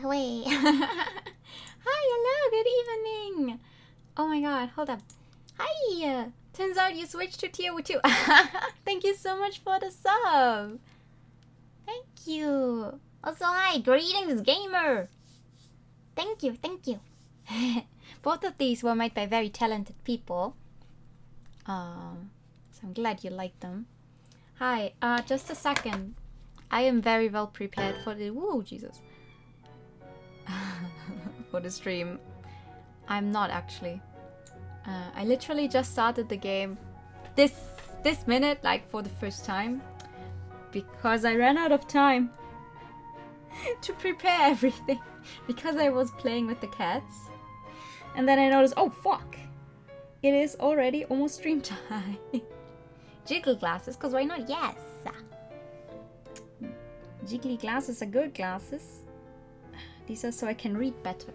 Wait. Hi, hello, good evening. Oh my god, hold up. Hi. Turns out you switched to tier 2. Thank you so much for the sub. Thank you. Also, hi, greetings, gamer. Thank you. Both of these were made by very talented people. So I'm glad you liked them. Hi, just a second. I am very well prepared for the... Whoa, Jesus. For the stream. I'm not actually. I literally just started the game this minute, like for the first time. Because I ran out of time to prepare everything. Because I was playing with the cats. And then I noticed, oh fuck. It is already almost stream time. Jiggle glasses, because why not? Yes. Jiggly glasses are good glasses. These are so I can read better.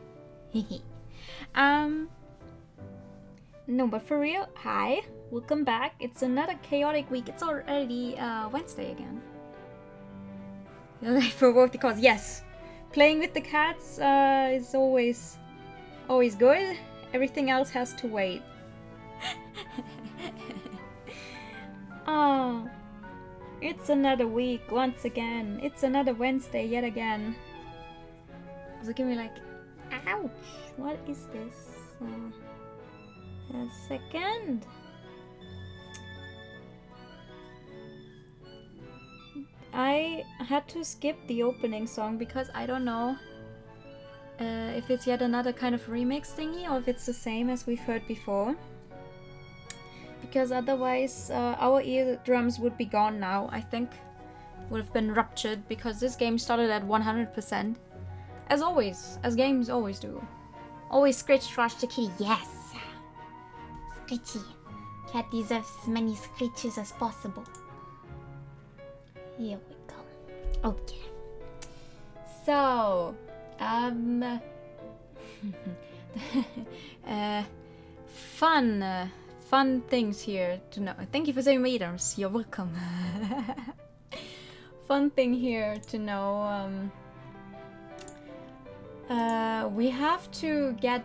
No, but for real, hi. Welcome back. It's another chaotic week. It's already Wednesday again. For both because yes, playing with the cats is always good. Everything else has to wait. Oh, it's another week once again. It's another Wednesday yet again. So give me like, ouch! What is this? A second. I had to skip the opening song because I don't know if it's yet another kind of remix thingy or if it's the same as we've heard before. Because otherwise our eardrums would be gone now, I think. Would have been ruptured because this game started at 100%. As always, as games always do. Always scratch trash the kitty, yes! Scratchy. Cat deserves as many scratches as possible. Here we go. Okay. So, fun things here to know. Thank you for saying meters. You're welcome. Fun thing here to know. We have to get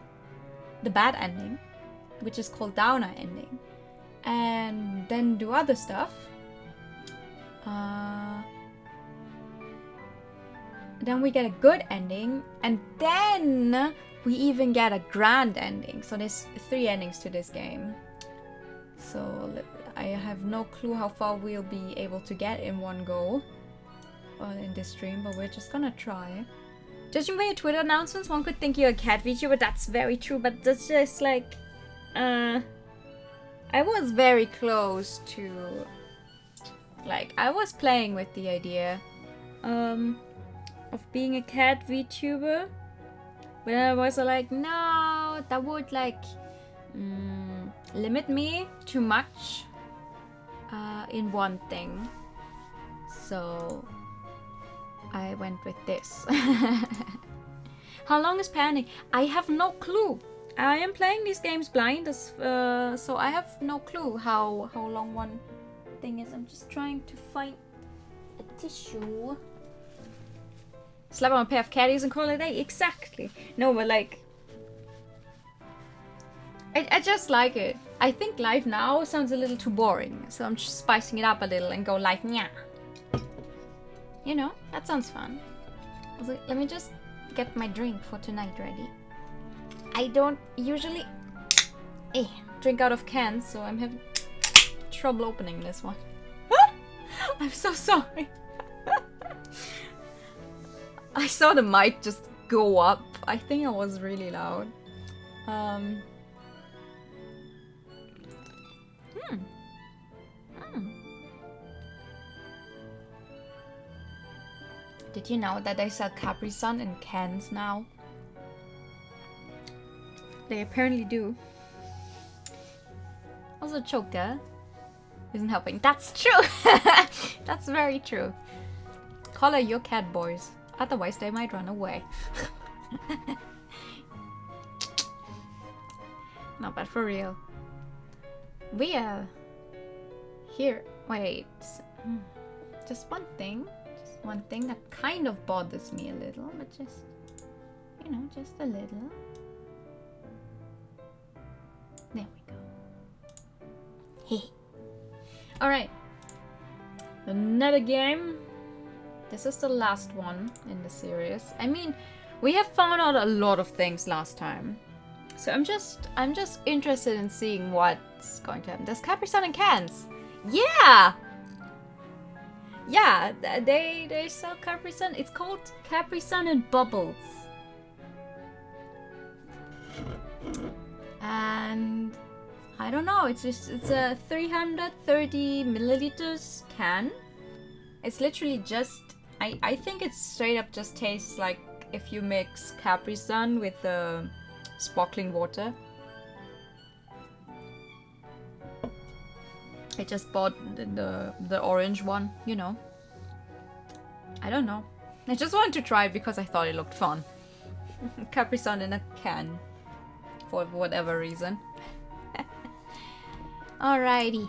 the bad ending, which is called downer ending, and then do other stuff. Then we get a good ending, and then we even get a grand ending. So there's 3 endings to this game. So I have no clue how far we'll be able to get in one go in this stream, but we're just gonna try. Judging by your Twitter announcements, one could think you're a cat VTuber. That's very true, but that's just like... I was very close to... Like, I was playing with the idea of being a cat VTuber. But I was like, no, that would like limit me too much in one thing. So I went with this. How long is pending? I have no clue. I am playing these games blind, so I have no clue how long one thing is. I'm just trying to find a tissue. Slap on a pair of caddies and call it a day. Exactly. No, but like, I just like it. I think live now sounds a little too boring, so I'm just spicing it up a little and go like, nya. You know, that sounds fun. Also, let me just get my drink for tonight ready. I don't usually drink out of cans, so I'm having trouble opening this one. I'm so sorry. I saw the mic just go up. I think I was really loud. Did you know that they sell Capri Sun in cans now? They apparently do. Also, Choker isn't helping. That's true! That's very true. Collar your cat, boys. Otherwise, they might run away. No, but for real. We are here. Wait. Just one thing. Just one thing that kind of bothers me a little, but just, you know, just a little. There we go. Hey. Alright. Another game. This is the last one in the series. I mean, we have found out a lot of things last time. So I'm just interested in seeing what's going to happen. There's Capri Sun in cans. Yeah! Yeah, they sell Capri Sun. It's called Capri Sun in bubbles. And I don't know, it's a 330 milliliters can. It's literally just, I think it straight up just tastes like if you mix Capri Sun with sparkling water. I just bought the orange one, you know. I don't know. I just wanted to try it because I thought it looked fun. Capri Sun in a can. For whatever reason. Alrighty.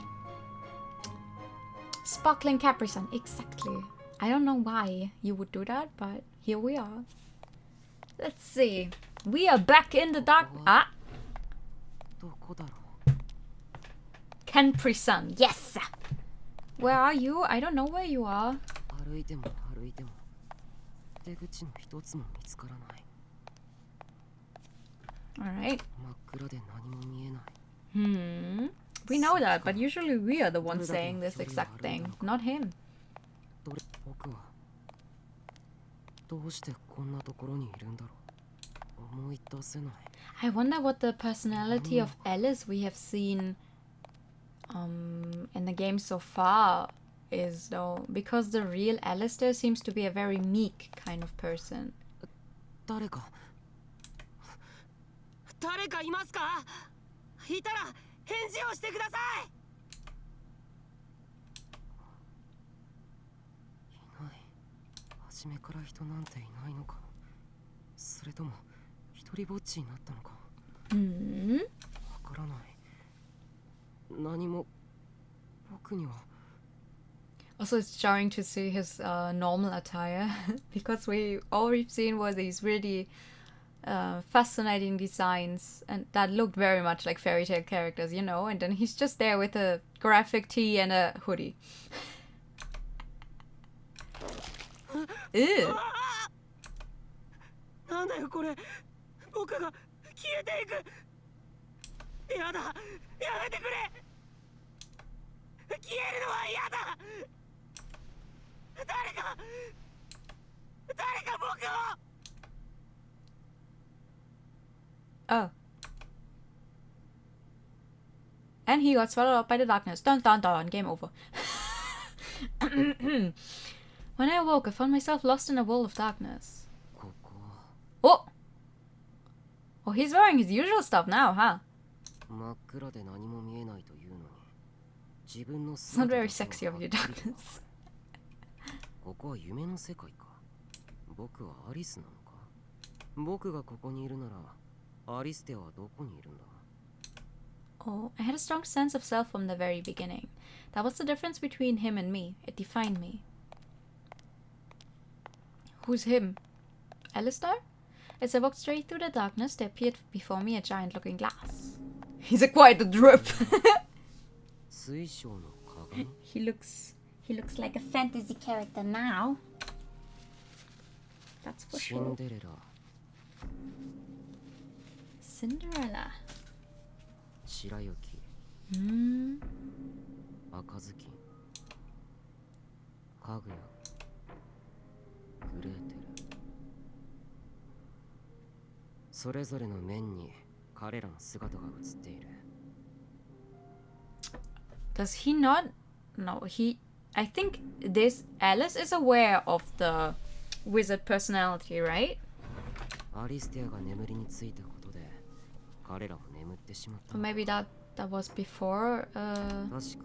Sparkling Capri Sun, exactly. I don't know why you would do that, but here we are. Let's see. We are back in the dark. Ah! Capri Sun, yes! Where are you? I don't know where you are. Alright. We know that, but usually we are the ones saying this exact thing, not him. I wonder what the personality of Alice we have seen in the game so far is, though, because the real Alistair seems to be a very meek kind of person. Also, it's jarring to see his normal attire because all we've seen was these really fascinating designs and that looked very much like fairy tale characters, you know, and then he's just there with a graphic tee and a hoodie. Ew. Oh. And he got swallowed up by the darkness. Dun dun dun. Game over. When I awoke, I found myself lost in a world of darkness. Oh! Oh, he's wearing his usual stuff now, huh? It's not very sexy of you, darkness. 僕がここにいるならアリステアはどこにいるんだ? Oh, I had a strong sense of self from the very beginning. That was the difference between him and me. It defined me. Who's him? Alistair? As I walked straight through the darkness, there appeared before me a giant-looking glass. He's a quite a drip. He looks like a fantasy character now. That's for sure. Cinderella. 白雪、赤ずきん、かぐや、グレーテル、それぞれの面に彼らの姿が映っている。Does he not? No, I think this Alice is aware of the wizard personality, right? アリステアが眠りについたことで彼らも眠ってしまった。Or maybe that was before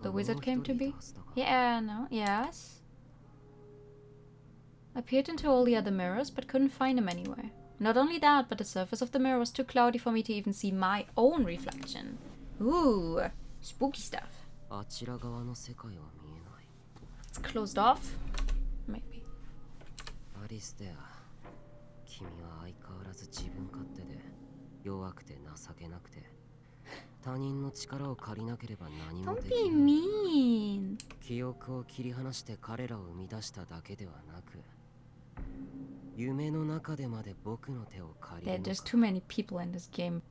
the wizard came to be? Yeah, no, yes. I peered into all the other mirrors but couldn't find him anywhere. Not only that, but the surface of the mirror was too cloudy for me to even see my own reflection. Ooh, spooky stuff. あちら側の世界は見えない。It's closed off? Maybe. アリステア、君は相変わらず自分勝手で弱くて情けなくて他人の力を借りなければ何もできない。 Don't be mean. 記憶を切り離して彼らを生み出しただけではなく夢の中でまで僕の手を借りるのか。 There's too many people in this game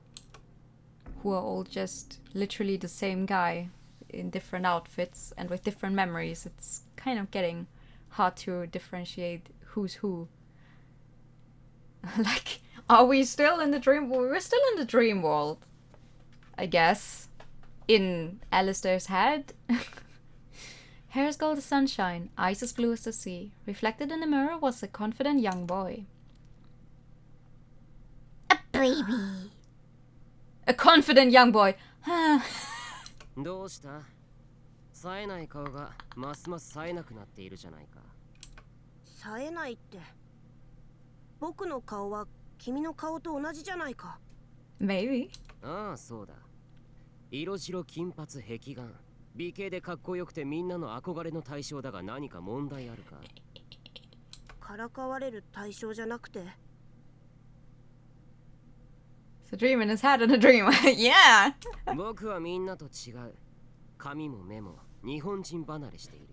who are all just literally the same guy in different outfits and with different memories. It's kind of getting hard to differentiate who's who. Like, are we still in the dream world? We're still in the dream world, I guess. In Alistair's head. Hair as gold as sunshine, eyes as blue as the sea. Reflected in the mirror was a confident young boy. A baby. A confident young boy. どうした？冴えない顔がますます冴えなくなっているじゃないか。冴えないって。僕の顔は君の顔と同じじゃないか。Maybe. ああ、そうだ。色白金髪壁眼。美形でかっこよくてみんなの憧れの対象だが何か問題あるか？からかわれる対象じゃなくて。It's a dream in his head and a dream. Yeah. 僕はみんなと違う。髪も目も日本人離れしている。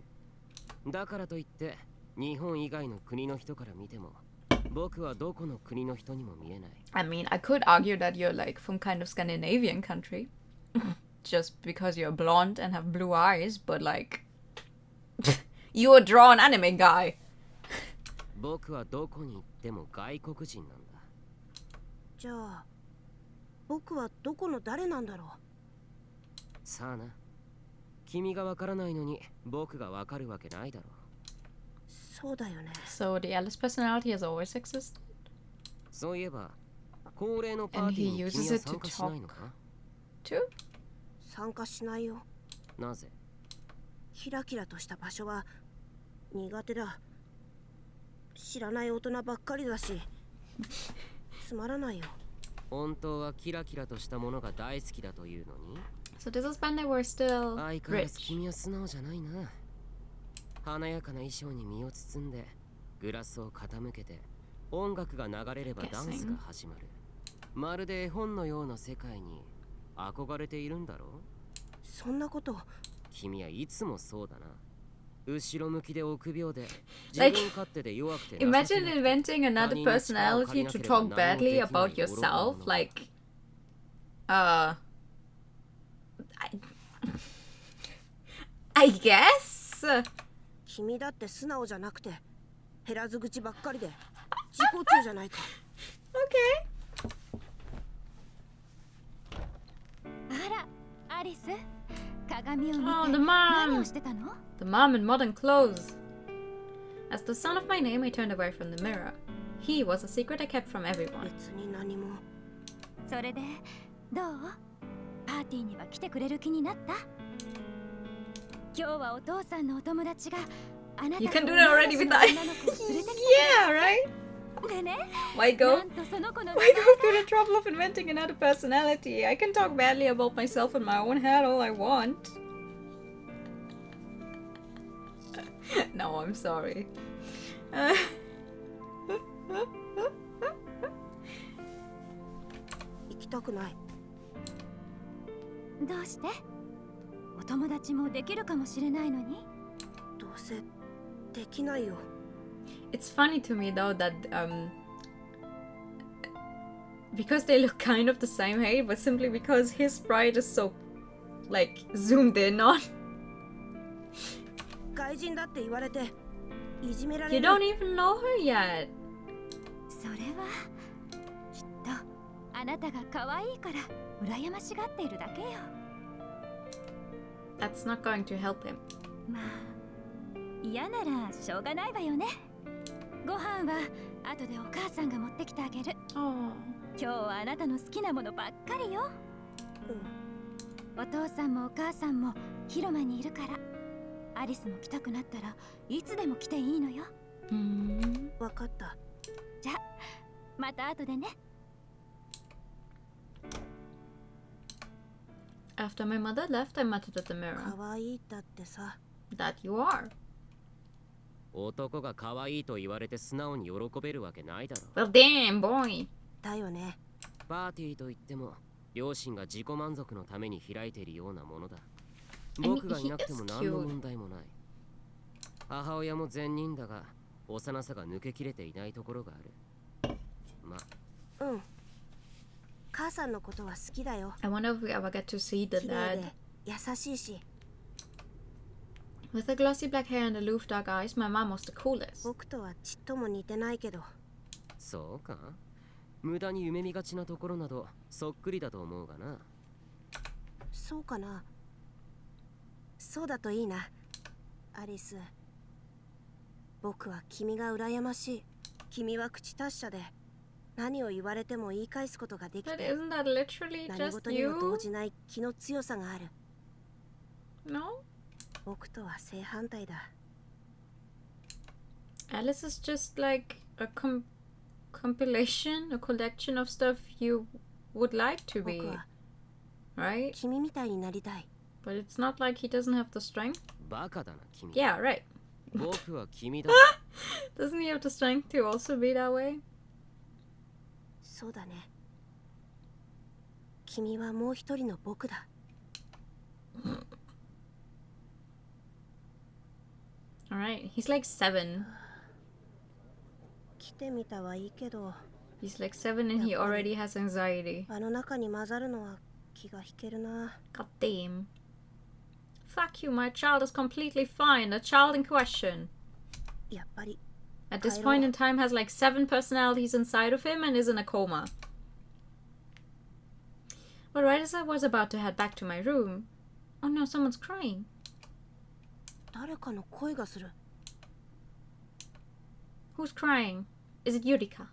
だからといって日本以外の国の人から見ても僕はどこの国の人にも見えない。I mean, I could argue that you're like from kind of Scandinavian country. Just because you're blonde and have blue eyes, but like you're a drawn anime guy. 僕はどこに行っても外国人なんだ。じゃあ僕はどこの誰なんだろう。さあな。君がわからないのに僕がわかるわけないだろう。そうだよね。So the Alice personality has always existed. そういえば恒例のパーティーに君は参加しないのか？ Too? 参加しないよ。なぜ？キラキラとした場所は苦手だ。知らない大人ばっかりだしつまらないよ。本当はキラキラとしたものが大好きだというのに。So this is when they were still 相変わらず rich. 君は素直じゃないな。華やかな衣装に身を包んでグラスを傾けて音楽が流れればダンスが始まる。まるで絵本のような世界に憧れているんだろう。そんなこと。君はいつもそうだな。後ろ向きで臆病で自 Like, 分勝手で弱くて。imagine inventing another personality to talk badly about yourself. Like, I guess. 君だって素直じゃなくて減らず口ばっかりで自己中じゃないか。Okay. あら、アリス。鏡を見て Oh, the 何 mom. をしてたの？ The mom in modern clothes. As the sound of my name, I turned away from the mirror. He was a secret I kept from everyone. 別に何も。それでどう？パーティーには来てくれる気になった？今日はお父さんのお友達があなた You と can 同 do じ that already with 女 that. の子を連れてきて Yeah, right? でね、 Why な go? んとその子の Why go through the trouble of inventing another personality? I can talk badly about myself in my own head all I want. No, I'm sorry. 行きたくない。どうして？お友達もできるかもしれないのに。どうせできないよ。 It's funny to me though that because they look kind of the same, hey, but simply because his sprite is so like zoomed in on. 外人だって言われていじめられ You る。 don't even know her yet. それはきっとあなたが可愛いから羨ましがっているだけよ。 That's not going to help him. まあ嫌ならしょうがないわよね。ご飯は後でお母さんが持ってきてあげる。 Oh. 今日はあなたの好きなものばっかりよ。お父さんもお母さんも広間にいるから、アリスも来たくなったらいつでも来ていいのよ。わかった。じゃあまた後でね。 After my mother left, I muttered at the mirror. 可愛いだってさ。 That you are. 男が可愛いと言われて素直に喜べるわけないだろ。 Well, damn, boy. だよね。パーティーといっても両親が自己満足のために開いているようなものだ。 I mean, 僕がいなくても he is 何の cute. 問題もない。母親も善人だが幼さが抜けきれていないところがある。まあうん。母さんのことは好きだよ。 I wonder if we ever get to see the 綺麗 dad. で優しいし、 With the glossy black hair and aloof dark eyes, my mom was the coolest. 僕とはちっとも似てないけど。そうか。無駄に夢見がちなところなどそっくりだと思うがな。そうかな。そうだといいな。アリス。僕は君が羨ましい。君は口達者で何を言われても言い返すことができ But て、 isn't that literally 何 just 事にも動 you? じない気の強さがある。 No? 僕とは正反対だ。 Alice is just like a compilation, a collection of stuff you would like to 僕 be, は right? 君みたいになりたい。 But it's not like he doesn't have the strength. バカだな君。 Yeah, right. 僕は君だ。 Doesn't he have the strength to also be that way? そうだね。君はもう一人の僕だ。 Alright, he's like 7. 来てみたはいいけど、 He's like 7 and he already has anxiety. あの中に混ざるのは気が引けるな。 God damn. Fuck you, my child is completely fine. The child in question. やっぱり At this point in time has like 7 personalities inside of him and is in a coma. But right as I was about to head back to my room... Oh no, someone's crying. 誰かの声がする。 Who's crying? Is it Yurika?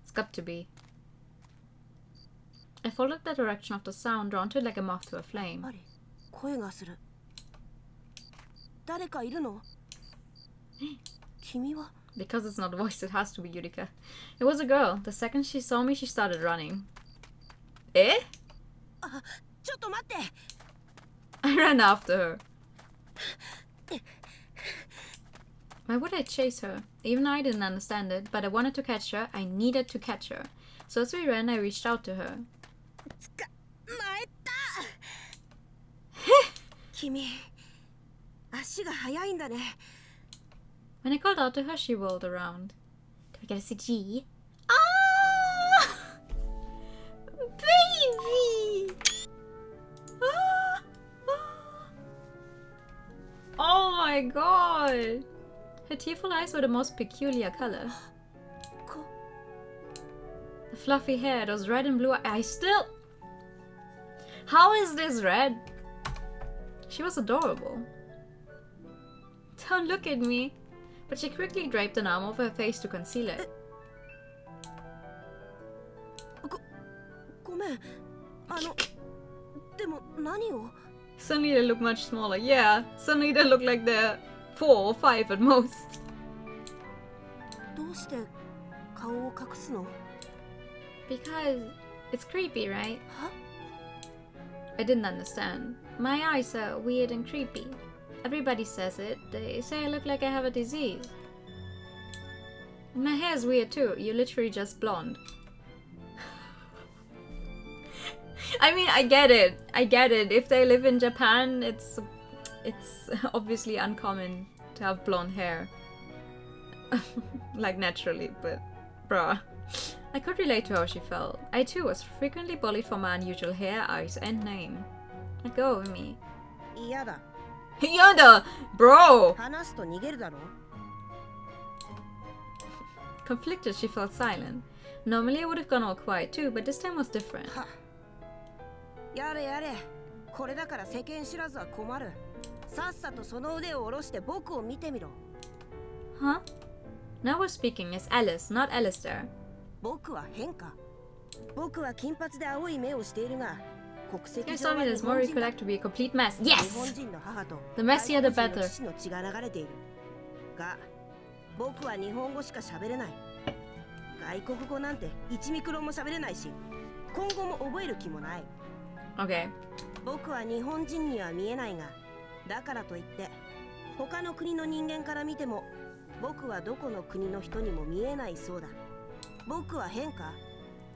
It's got to be. I followed the direction of the sound, drawn to it like a moth to a flame. あれ、声がする。誰かいるの？君は？ Because it's not a voice, it has to be Yurika. It was a girl. The second she saw me, she started running. Eh? あ、ちょっと待って。 I ran after her. Why would I chase her? Even I didn't understand it, but I wanted to catch her. I needed to catch her. So as we ran, I reached out to her. 捕まえた。君、足が速いんだね。 When I called out to her, she rolled around. Do I get a CG? Ah! Baby! Ah! Oh my god! Her tearful eyes were the most peculiar color. こ、 The fluffy hair, those red and blue eyes still... How is this red? She was adorable. Don't look at me. But she quickly draped an arm over her face to conceal it. ごめん。でも何を？ Suddenly they look much smaller. Yeah, suddenly they look like they're 4 or 5 at most. どうして顔を隠すの？ Because it's creepy, right? は？ I didn't understand. My eyes are weird and creepy. Everybody says it. They say I look like I have a disease. My hair's weird too. You're literally just blonde. I mean, I get it. I get it. If they live in Japan, it's obviously uncommon to have blonde hair. Like naturally, but bruh. I could relate to how she felt. I too was frequently bullied for my unusual hair, eyes, and name. Let go of me. 嫌だ。 Yada! Bro! 話すと逃げるだろ。 Conflicted, she felt silent. Normally I would have gone all quiet too, but this time was different. は。やれやれ。これだから世間知らずは困る。さっさとその腕を下ろして僕を見てみろ。 Huh? Now we're speaking as Alice, not Alistair. 僕は変か。僕は金髪で青い目をしているが、国 You 籍上 told me は this 日 more 本 you 人 could だ。 act to be a complete mess. 日 Yes! 本人の母と The messier the 外国 better. 人の父が流れている。が、僕は日本語しか喋れない。外国語なんて1ミクロンも喋れないし、今後も覚える気もない。 Okay. 僕は日本人には見えないが、だからといって他の国の人間から見ても僕はどこの国の人にも見えないそうだ。僕は変か？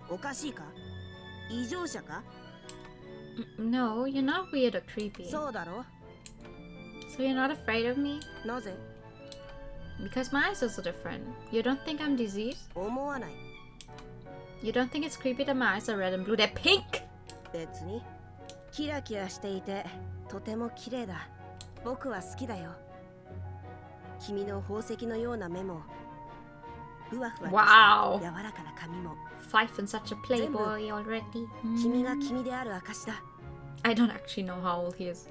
おかしいか？異常者か？ No, you're not weird or creepy. そうだろ？ So you're not afraid of me? なぜ？ Because my eyes are so different. You don't think I'm diseased? 思わない。 You don't think it's creepy that my eyes are red and blue? They're pink! 別にキラキラしていてとても綺麗だ。僕は好きだよ。君の宝石のような目もふわふわとした Wow! 柔らかな髪も Fife and such a playboy already. 君が君である証だ。 I don't actually know how old he is.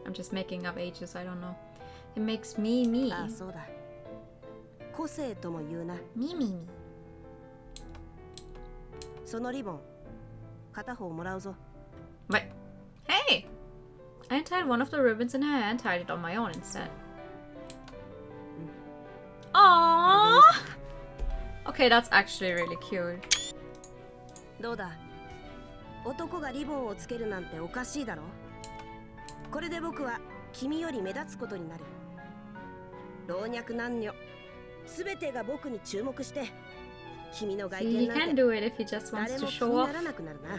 I'm just making up ages, I don't know. It makes me me. ああそうだ。個性とも言うな。 Me me me. そのリボン片方もらうぞ。 Wait. Hey! I untied one of the ribbons in her hair and tied it on my own instead. Aww! Okay, that's actually really cute. どうだ？男がリボンをつけるなんておかしいだろ。これで僕は君より目立つことになる。老若男女すべてが僕に注目して君の外 See, 見 he な can んて do it if he just 誰 wants も to 気 show にな off. らなくなるな。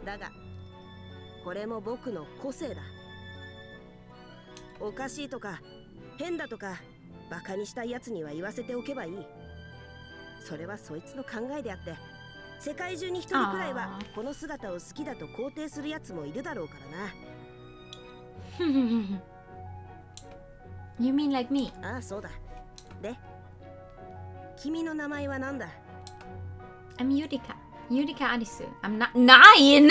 だがこれも僕の個性だ。おかしいとか変だとかバカにしたいやつには言わせておけばいい。それはそいつの考えであって、世界中に一人くらいはこの姿を好きだと肯定するやつもいるだろうからな。You mean like me? ああそうだ。で、君の名前は何だ？ I'm Yurika. Yurika Arisu. I'm not 9!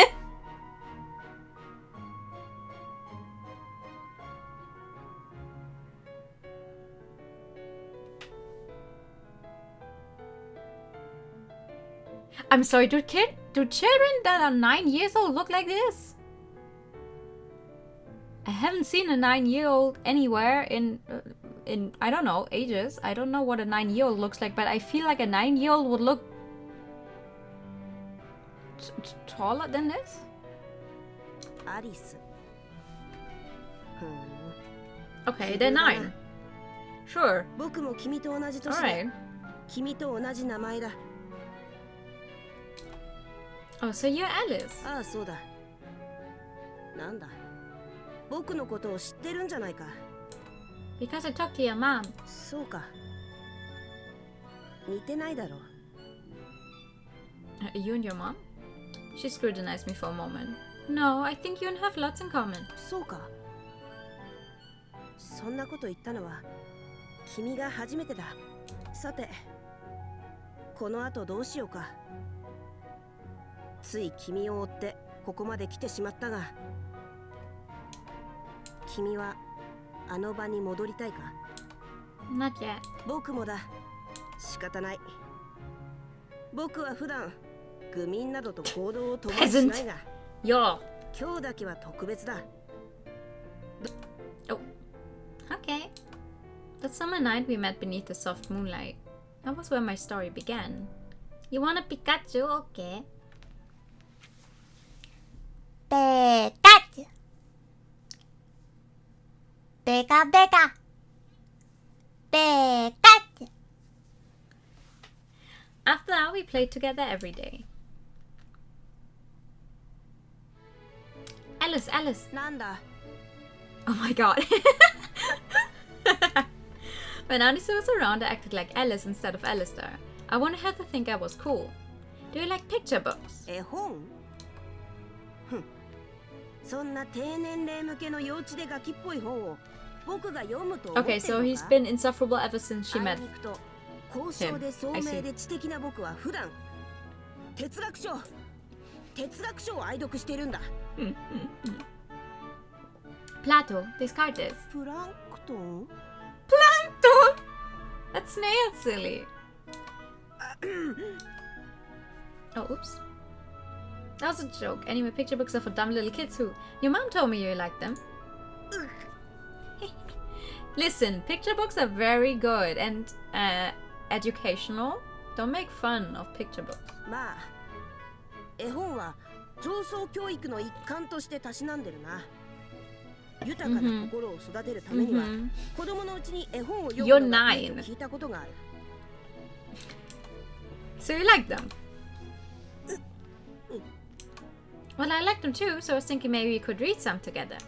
I'm sorry, do children that are 9 years old look like this? I haven't seen a 9-year-old anywhere in I don't know, ages. I don't know what a 9-year-old looks like, but I feel like a 9-year-old would look taller than this? アリス。Okay, they're 9. Sure. 僕も君と同じ年で、 Alright. 君と同じ名前だ。 Oh, so you're Alice. ああそうだ。なんだ。僕のことを知ってるんじゃないか。 Because I talked to your mom. そうか。似てないだろう。 You and your mom? She scrutinized me for a moment. No, I think you and her have lots in common. そうか。そんなこと言ったのは君が初めてだ。さて、この後どうしようか。つい君を追ってここまで来てしまったが、君はあの場に戻りたいか？ Not yet. 僕もだ。仕方ない。僕は普段愚民などと行動を共にしないが、 Yo. 今日だけは特別だ。 Okay. That summer night we met beneath the soft moonlight. That was where my story began. You want a Pikachu? Okay. Pikachu. Pika pika. Pikachu. After that, we played together every day. Alice, Alice. なんだ Oh my god. When Alice was around, I acted like Alice instead of Alistair. I wanted her to think I was cool. Do you like picture books? 絵本ふんそんな低年齢向けの幼稚でガキっぽい本を僕が読むと思って Okay, る so の he's か been insufferable ever since she あ met. いにくと交渉で聡明で知的な僕は普段哲学書を愛読してるんだ Plato, discard this. プランクトン Plankton! That's snail silly. Oh, oops. That was a joke. Anyway, picture books are for dumb little kids who... Your mom told me you liked them. Listen, picture books are very good and educational. Don't make fun of picture books. まあ絵本は上層教育の一環としてたしなんでるな豊かな心を育てるためには、子供のうちに絵本を読むのがいいと聞いたことがある So you like them? Well, I like them too, so I was thinking maybe we could read some together.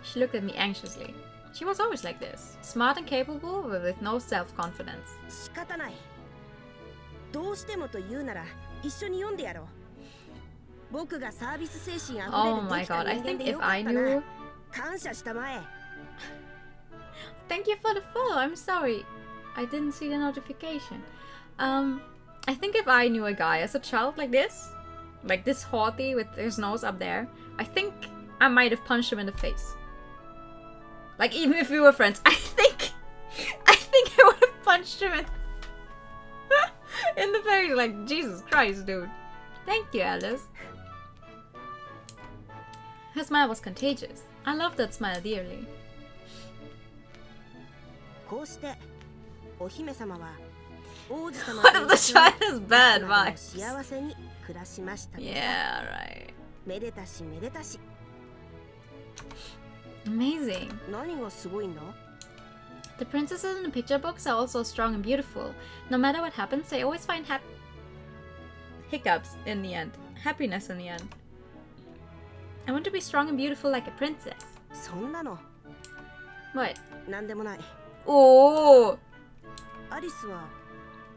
She looked at me anxiously. She was always like this. Smart and capable, but with no self-confidence. 仕方ないどうしてもと言うなら一緒に読んでやろう僕がサービス精神あふれ Oh る my できた god, I 人間 think で if よかっ I たな knew... 感謝したまえ Thank you for the follow, I'm sorry. I didn't see the notification. I think if I knew a guy as a child like this haughty with his nose up there, I think I might have punched him in the face. Like, even if we were friends, I think I would have punched him in the face. Like, Jesus Christ, dude. Thank you, Alice. Her smile was contagious. I loved that smile dearly. こうしてお姫様は王子様 What if the と一緒に child is bad いつまでも vibes? 幸せに暮らしましたとさ Yeah, right. めでたしめでたし Amazing. 何がすごいんだ The princesses in the picture books are also strong and beautiful. No matter what happens, they always find hiccups in the end. Happiness in the end. I want to be strong and beautiful like a princess. そんなの What? なんでもない Oh! アリスは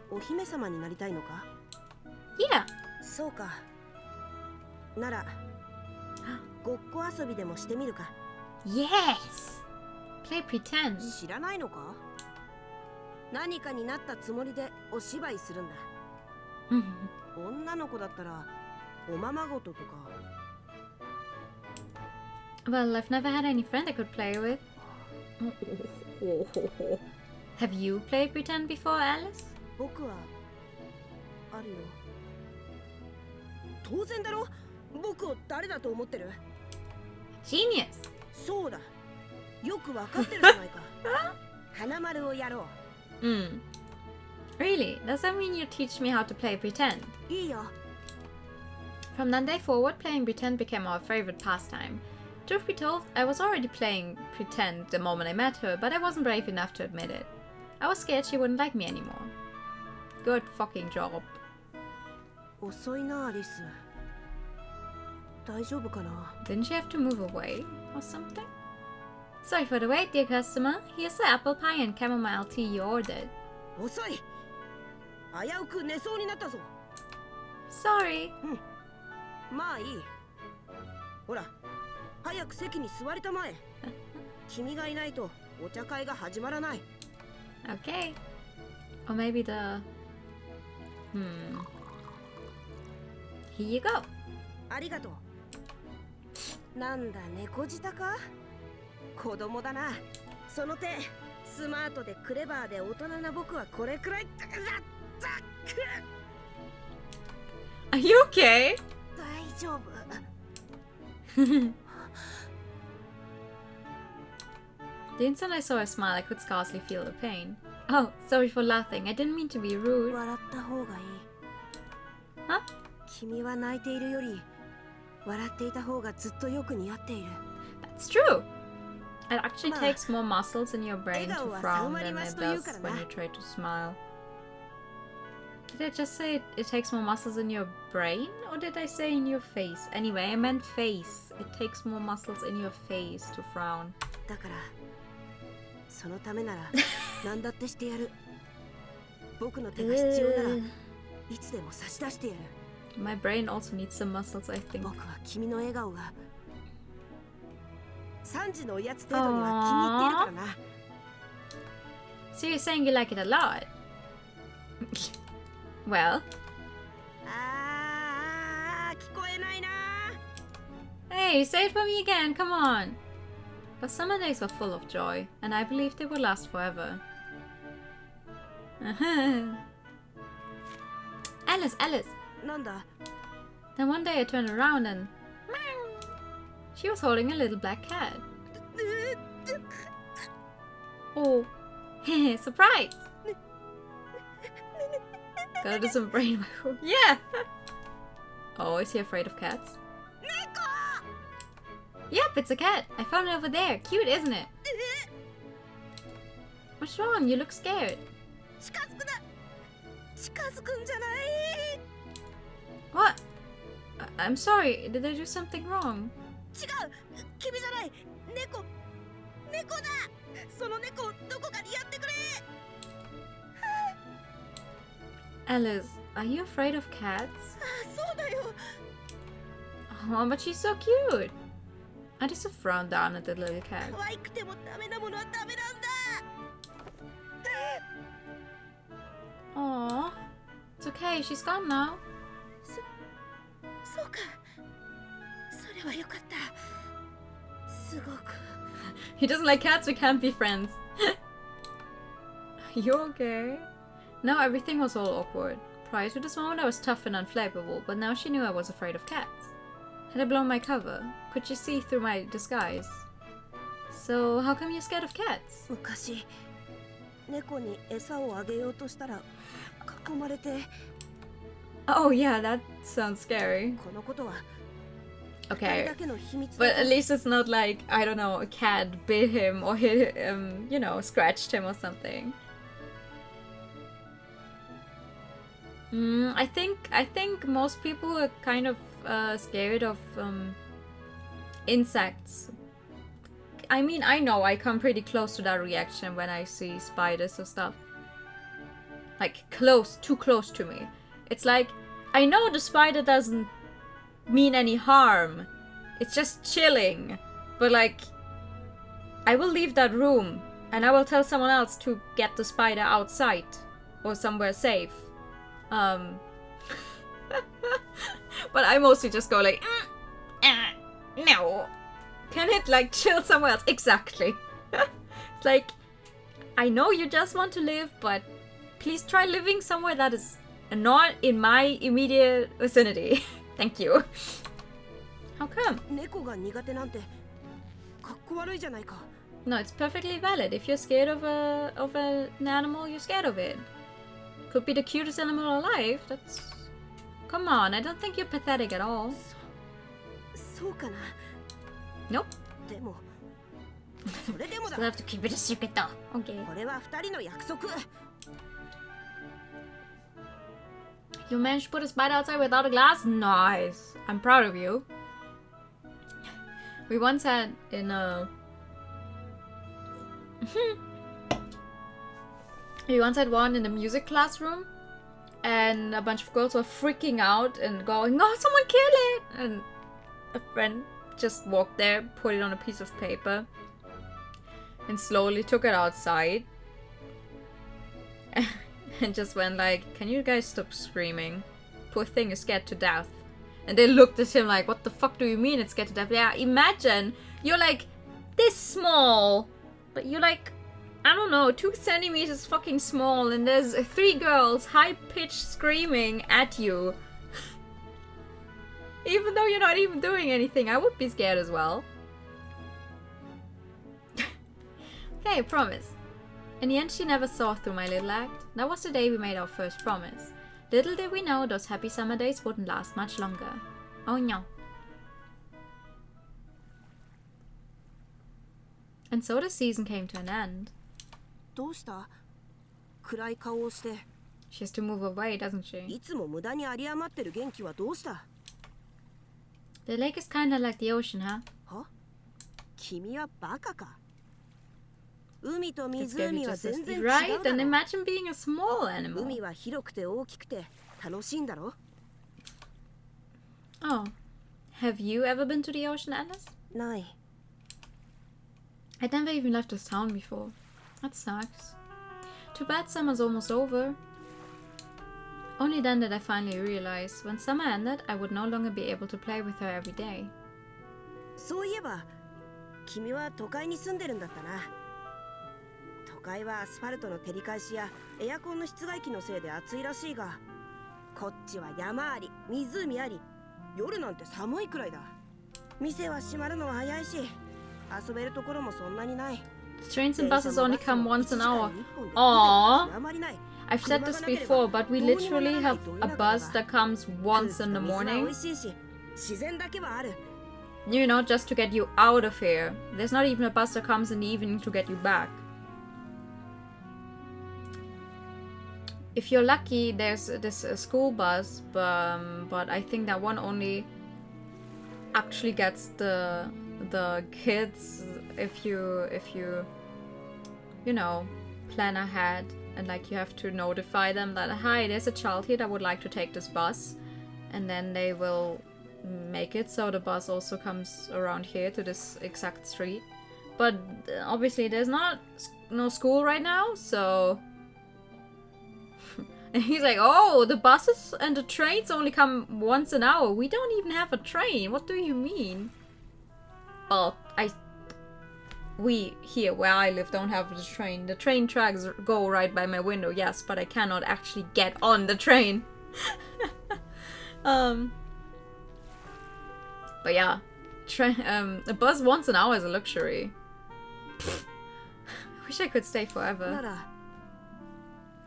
お姫様になりたいのか Yeah. そうかならごっこ遊びでもしてみるか Yes! Play pretend. 知らないのか何かになったつもりでお芝居するんだ女の子だったらおままごととか Well, I've never had any friend I could play with. Have you played pretend before, Alice? 僕はあるよ当然だろ僕を誰だと思ってる Genius! そうだよくわかってるじゃないか花丸をやろ Really? Does that mean you teach me how to play pretend? ういいよ From that day forward, playing pretend became our favorite pastime. Truth be told, I was already playing pretend the moment I met her, but I wasn't brave enough to admit it. I was scared she wouldn't like me anymore. Good fucking job. 遅いなアリス大丈夫かな Didn't she have to move away or something? Sorry for the wait, dear customer. Here's the apple pie and chamomile tea you ordered. 遅い危うく寝そうになったぞ Sorry. まあいいほら早く席に座りたまえ君がいないとお茶会が始まらない Okay. Or maybe the... Here you go. ありがとうなんだ猫舌か子供だなその手スマートでクレバーで大人な僕はこれくらい Are you okay? 大丈夫 The instant I saw her smile, I could scarcely feel the pain. Oh, sorry for laughing. I didn't mean to be rude. 笑った方がいい。Huh? 君は泣いているより笑っていた方がずっとよく似合っている。 That's true. It actually takes more muscles in your brain to frown than it does when you try to smile. Did I just say it takes more muscles in your brain? Or did I say in your face? Anyway, I meant face. It takes more muscles in your face to frown. だからそのためなら何だってしてやる。僕の手が必要ならいつでも差し出してやる。 My brain also needs some muscles, I think. 僕は君の笑顔が3時のおやつ程度には気に入っているからな。 So you're saying you like it a lot? Well. 聞こえないな。 Hey, say it for me again, come on. But summer days were full of joy, and I believed they would last forever. Alice, Alice. なんだ。 Then one day I turned around and she was holding a little black cat. Oh, surprise! Gotta do some brain work. Yeah! Oh, is he afraid of cats? Yep, it's a cat. I found it over there. Cute, isn't it? What's wrong? You look scared. 近づくな。近づくんじゃない。 What? I'm sorry. Did I do something wrong? 違う。君じゃない。猫。猫だ。その猫をどこかにやってくれ。 Alice, are you afraid of cats? そうだよ。 Oh, but she's so cute. I just frowned down at the little cat. 可愛くてもダメなものはダメなんだ。 Aww. It's okay, she's gone now. そうか。それはよかった。すごく。 He doesn't like cats, we can't be friends. You okay? No, everything was all awkward. Prior to this moment I was tough and unflappable, but now she knew I was afraid of cats. Had I blown my cover? Could she see through my disguise? So, how come you're scared of cats? 昔、猫に餌をあげようとしたら囲まれて。 Oh yeah, that sounds scary. このことは Okay, だけの秘密 but だ at least it's not like, I don't know, a cat bit him or hit you know, scratched him or something. I think most people are kind of scared of insects. I mean, I know I come pretty close to that reaction when I see spiders or stuff. Like close, too close to me. It's like, I know the spider doesn't mean any harm. It's just chilling. But like, I will leave that room and I will tell someone else to get the spider outside or somewhere safe. But I mostly just go like, no. Can it like chill somewhere else? Exactly. It's like, I know you just want to live, but please try living somewhere that is not in my immediate vicinity. Thank you. How come? 猫が苦手なんてかっこ悪いじゃないか。 No, it's perfectly valid. If you're scared of an animal, you're scared of it. Could be the cutest animal alive. That's... Come on, I don't think you're pathetic at all. そうかな。 Nope. でもそれでもだ。 We'll have to keep it a secret though. Okay. これは二人の約束。 You managed to put a spider outside without a glass? Nice. I'm proud of you. We once had in a... we once had one in the music classroom. And a bunch of girls were freaking out and going, oh, someone kill it! And a friend just walked there, put it on a piece of paper. And slowly took it outside. And just went like, can you guys stop screaming? Poor thing is scared to death. And they looked at him like, what the fuck do you mean it's scared to death? Yeah, imagine you're like this small, but you're like, I don't know, 2 centimeters fucking small, and there's 3 girls high-pitched screaming at you. Even though you're not even doing anything, I would be scared as well. Okay, promise. In the end, she never saw through my little act. That was the day we made our first promise. Little did we know those happy summer days wouldn't last much longer. Oh no. And so the season came to an end. どうした？暗い顔をして。 She has to move away, doesn't she? いつも無駄に有り余ってる元気はどうした？ The lake is kinda like the ocean, huh? は？君はバカか？海と湖は全然違うだろ。 Right? And imagine being a small animal. 海は広くて大きくて楽しいんだろ？ Oh. Have you ever been to the ocean, Alice? ない。 I'd never even left this town before. That sucks. Too bad summer's almost over. Only then did I finally realize when summer ended, I would no longer be able to play with her every day. そういえば、君は都会に住んでるんだったな。都会はアスファルトの照り返しやエアコンの室外機のせいで暑いらしいが、こっちは山あり、湖あり、夜なんて寒いくらいだ。店は閉まるのは早いし、遊べるところもそんなにない。 Trains and buses only come once an hour. Aww. I've said this before, but we literally have a bus that comes once in the morning. You know, just to get you out of here. There's not even a bus that comes in the evening to get you back. If you're lucky, there's this school bus, but I think that one only actually gets the kids if you you know, plan ahead and like you have to notify them that hi, there's a child here that would like to take this bus, and then they will make it so the bus also comes around here to this exact street. But obviously there's no school right now, so and he's like, oh, the buses and the trains only come once an hour. We don't even have a train. What do you mean? Well, we here where I live don't have the train. The train tracks go right by my window, yes, but I cannot actually get on the train. But yeah, a bus once an hour is a luxury. I wish I could stay forever.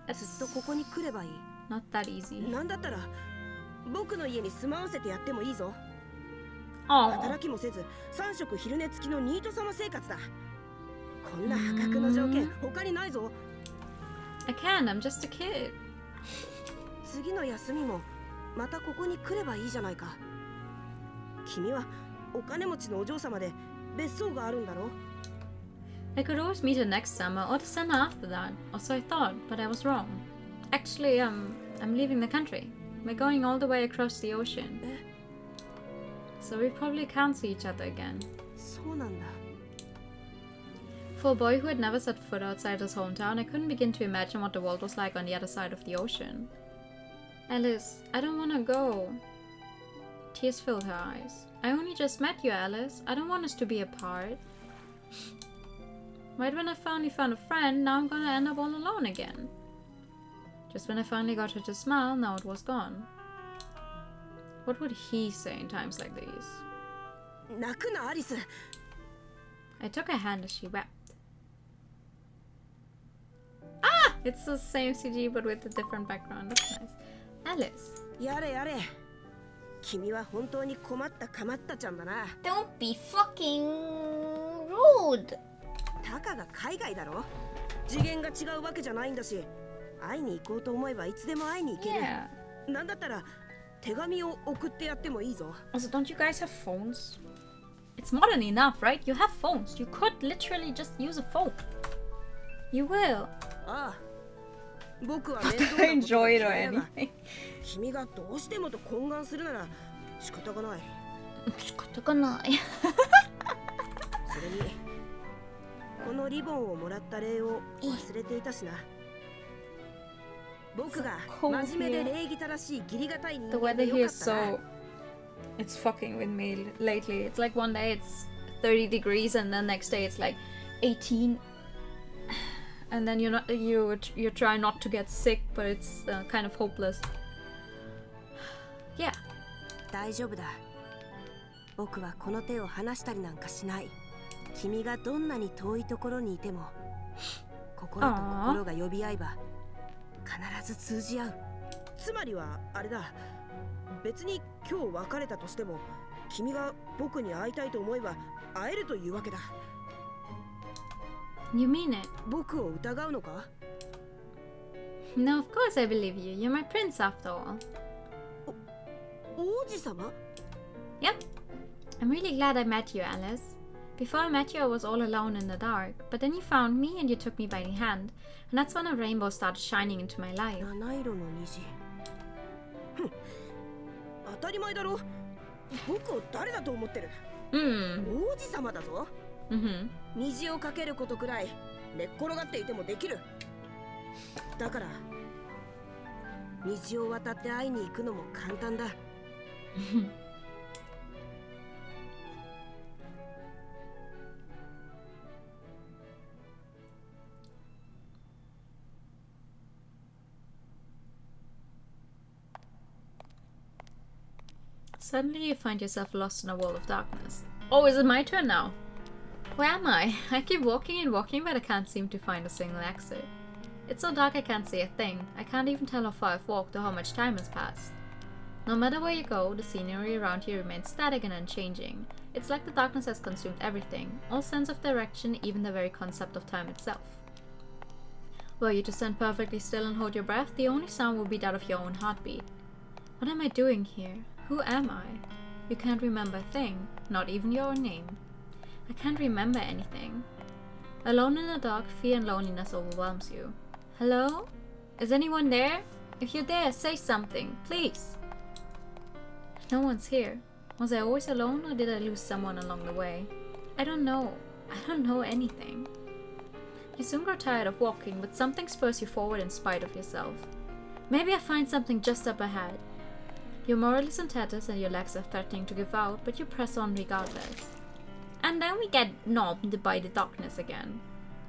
That's not that easy. なんだったら僕の家に住まわせてやってもいいぞ。 Aww. 働きもせず3食昼寝付きのニート様生活だ。こんな破格の条件他にないぞ。 I can't, I'm just a kid. 次の休みもまたここに来ればいいじゃないか。君はお金持ちのお嬢様で別荘があるんだろ。 I could always meet her next summer or the summer after that, or so I thought, but I was wrong. Actually, I'm leaving the country. We're going all the way across the ocean. So we probably can't see each other again. そうなんだ。 For a boy who had never set foot outside his hometown, I couldn't begin to imagine what the world was like on the other side of the ocean. Alice, I don't want to go. Tears filled her eyes. I only just met you, Alice. I don't want us to be apart. Right when I finally found a friend, now I'm gonna end up all alone again. Just when I finally got her to smile, now it was gone. What would he say in times like these? 泣くな、アリス。 I took her hand as she wept. Ah! It's the same CG but with a different background. That's nice. Alice. やれやれ。君は本当に困ったかまったちゃんだな。 Don't be fucking rude. たかが海外だろ。次元が違うわけじゃないんだし、会いに行こうと思えばいつでも会いに行ける。Yeah. なんだったら手紙を送ってやってもいいぞ。 Also, don't you guys have phones? It's modern enough, right? You have phones. You could literally just use a phone. You will. ああ。僕は enjoy it or anything. 君がどうしてもと懇願するなら仕方がない。仕方がない。それにこのリボンをもらった礼を忘れていたしな。僕が真面目で礼儀正しい義理がたい人 The 間 weather で here よか is ったな。 so... It's fucking with me lately. It's like one day it's 30 degrees and then next day it's like 18. And then you try not to get sick, but it's kind of hopeless. Yeah. 大丈夫だ。僕はこの手を離したりなんかしない。君がどんなに遠いところにいても、心と心が呼び合えば必ず通じ合う。つまりはあれだ。別に今日別れたとしても、君が僕に会いたいと思えば会えるというわけだ。 You mean it? 僕を疑うのか？ No, of course I believe you. You're my prince after all. 王子様？ Yep. I'm really glad I met you, Alice. Before I met you, I was all alone in the dark. But then you found me and you took me by the hand. And that's when a rainbow started shining into my life. 七色の虹。当たり前だろ。僕を誰だと思ってる？王子様だぞ。虹をかけることくらい寝っ転がっていてもできる。だから虹を渡って会いに行くのも簡単だ。Suddenly you find yourself lost in a wall of darkness. Oh, is it my turn now? Where am I? I keep walking and walking, but I can't seem to find a single exit. It's so dark I can't see a thing. I can't even tell how far I've walked or how much time has passed. No matter where you go, the scenery around you remains static and unchanging. It's like the darkness has consumed everything, all sense of direction, even the very concept of time itself. Were you to stand perfectly still and hold your breath, the only sound would be that of your own heartbeat. What am I doing here? Who am I? You can't remember a thing, not even your own name. I can't remember anything. Alone in the dark, fear and loneliness overwhelms you. Hello? Is anyone there? If you're there, say something, please. No one's here. Was I always alone or did I lose someone along the way? I don't know. I don't know anything. You soon grow tired of walking, but something spurs you forward in spite of yourself. Maybe I find something just up ahead. Your morale is in tatters and your legs are threatening to give out, but you press on regardless. And then we get knobbed by the darkness again.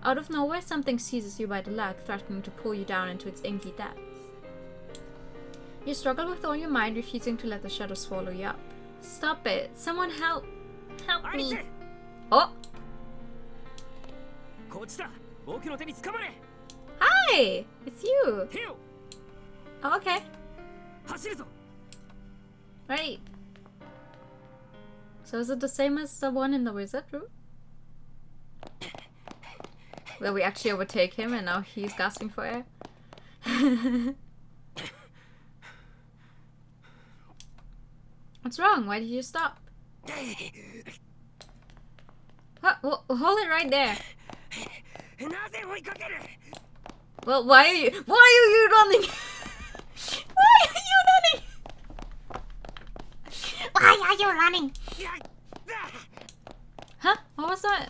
Out of nowhere, something seizes you by the leg, threatening to pull you down into its inky depths. You struggle with all your might, refusing to let the shadow swallow you up. Stop it! Someone help! Help me! Oh! Hi! It's you! Oh, okay. Right. So is it the same as the one in the wizard room? Where we actually overtake him and now he's gasping for air? What's wrong? Why did you stop? What? Well, hold it right there. Well, why are you running? Why are you running? Why are you running? Huh? What was that?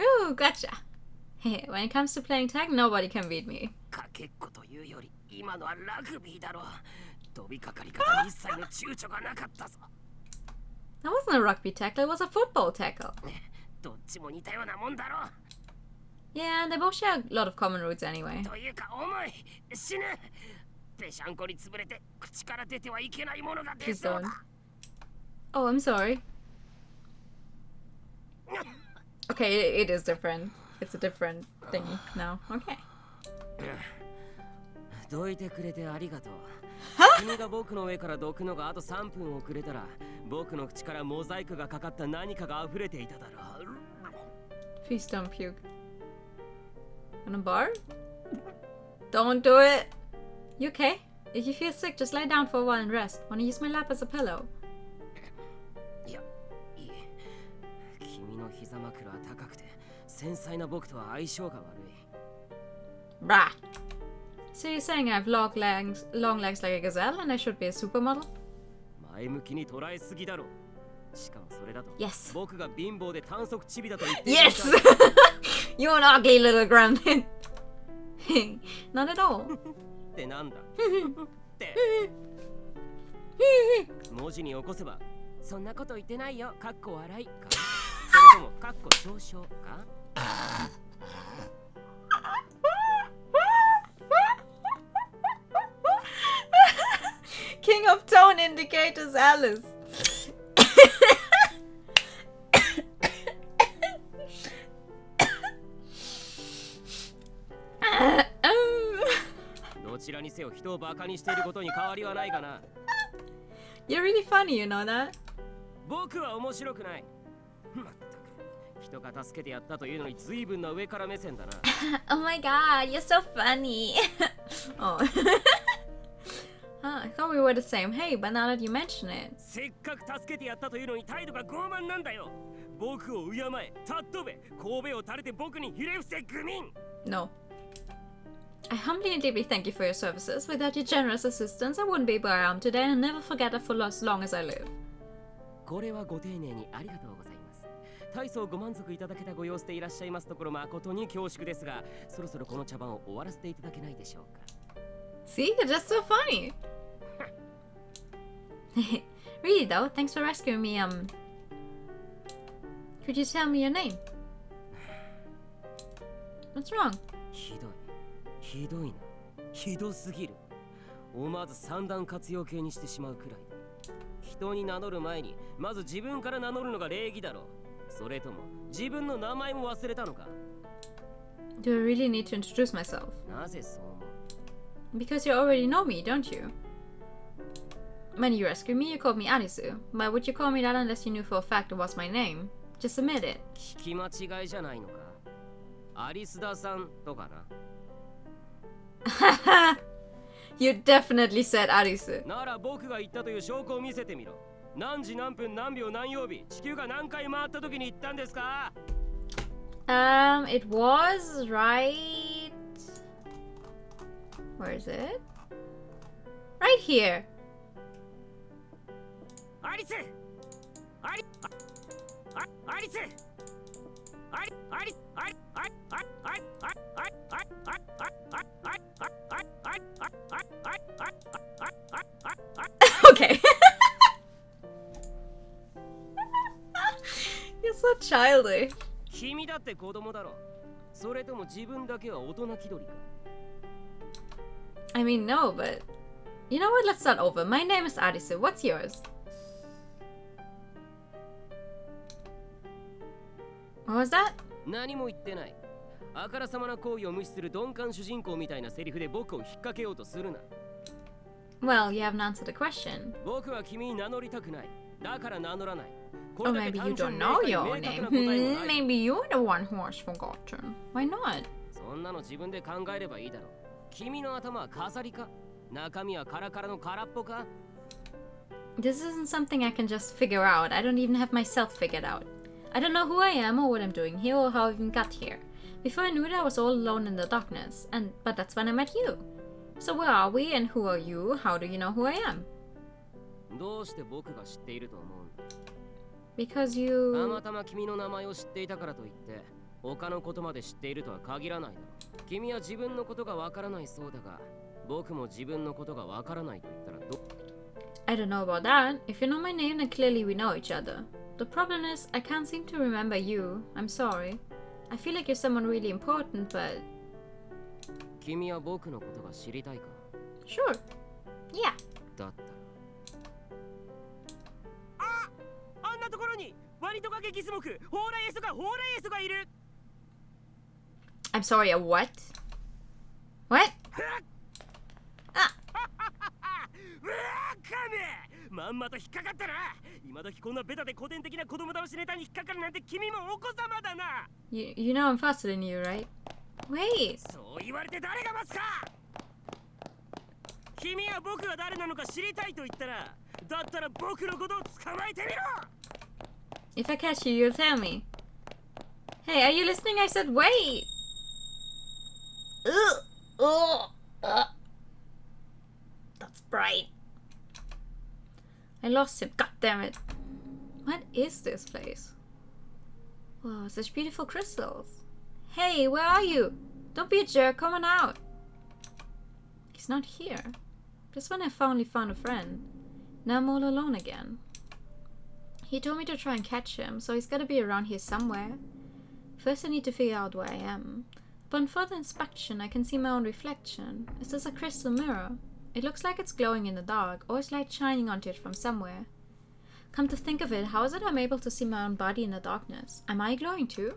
Ooh, gotcha. When it comes to playing tag, nobody can beat me. That wasn't a rugby tackle, it was a football tackle. Yeah, and they both share a lot of common roots anyway. Please don't. Oh, I'm sorry. Okay, it is different. It's a different thing now. Okay. どいてくれてありがとう。君が僕の上からどくのがあと3分遅れたら、僕の口からモザイクがかかった何かが溢れていただろう。Please don't puke. On a bar? Don't do it. You okay? If you feel sick, just lie down for a while and rest. Wanna use my lap as a pillow? いや、いい。君の膝枕は高くて、繊細な僕とは相性が悪い。Brah. So you're saying I have long legs like a gazelle and I should be a supermodel? 前向きに捉えすぎだろ。しかもそれだと、 Yes. 僕が貧乏で短足チビだと言って Yes! You're an ugly little gremlin. Not at all. ってなんだって文字に起こせばそんなこと言ってないよかっこ笑いかそれともかっこ嘲笑か indicators, Alice. You're really funny, you know that? 僕は面白くない。まったく。人が助けてやったというのに随分な上から目線だな。Oh my god, you're so funny. Oh. I thought we were the same. Hey, but now that you mention it. せっかく助けてやったというのに態度が傲慢なんだよ。僕を敬え、尊べ、神戸を垂れて僕にひれ伏せ愚民。No. I humbly and deeply thank you for your services. Without your generous assistance, I wouldn't be where I am today and never forget it for as long as I live. これはご丁寧にありがとうございます。大層ご満足いただけたご様子でいらっしゃいますところ誠に恐縮ですが、そろそろこの茶番を終わらせていただけないでしょうか。See, you're just so funny. Really though, thanks for rescuing me. Could you tell me your name? What's wrong? ひどいな。ひどすぎる。思わず三段活用形にしてしまうくらいだ。人に名乗る前にまず自分から名乗るのが礼儀だろう。それとも自分の名前も忘れたのか。 Do I really need to introduce myself? なぜそう思う？ Because you already know me, don't you? When you rescued me, you called me Arisu. Why would you call me that unless you knew for a fact it was my name? Just admit it. 聞き間違いじゃないのか。アリスダさんとかな。You definitely said Arisu. なら僕が言ったという証拠を見せてみろ。何時何分何秒何曜日、地球が何回回った時に言ったんですか？ It was right. Where is it? Right here. アリス！アリス！アリス！Okay. You're so childish. 君だって子供だろ。それとも自分だけは大人気取りか。 I mean, no, but you know what? Let's start over. My name is Arisu. What's yours? What was that? 何も言ってない。あからさまな行為を無視する鈍感主人公みたいなセリフで僕を引っ掛けようとするな。Well, you haven't answered the question. 僕は君に名乗りたくない。だから名乗らない。 Or maybe you don't know your name. Maybe you're the one who has forgotten. Why not? そんなの自分で考えればいいだろう。君の頭は飾りか？中身はカラカラの空っぽか？ This isn't something I can just figure out. I don't even have myself figured out. I don't know who I am or what I'm doing here or how I even got here. Before I knew it, I was all alone in the darkness. But that's when I met you. So where are we and who are you? How do you know who I am? どうして僕が知っていると思うんだ？ Because た you... またま君の名前を知っていたからといって他のことまで知っているとは限らないだろう。君は自分のことがわからないそうだが、僕も自分のことがわからないと言ったらど I don't know about that. If you know my name, then clearly we know each other. The problem is, I can't seem to remember you. I'm sorry. I feel like you're someone really important, but... 君は僕のことが知りたいか？ Sure. Yeah. だったらあんなところにワニトカゲギスモクホーライエストがいる。 I'm sorry, a what? What? まんまと引っかかったな。今時こんなベタで古典的な子供倒しネタに引っかかるなんて君もお子様だな。 You know I'm faster than you, right? Wait. そう言われて誰が待つか。君は僕が誰なのか知りたいと言ったら、だったら僕のことを捕まえてみろ。 If I catch you, you'll tell me. Hey, are you listening? I said wait. That's bright. I lost him. God damn it. What is this place? Wow, such beautiful crystals. Hey, where are you? Don't be a jerk. Come on out. He's not here. Just when I finally found a friend. Now I'm all alone again. He told me to try and catch him, so he's gotta be around here somewhere. First I need to figure out where I am. Upon further inspection, I can see my own reflection. Is this a crystal mirror? It looks like it's glowing in the dark, or is light shining onto it from somewhere? Come to think of it, how is it I'm able to see my own body in the darkness? Am I glowing too?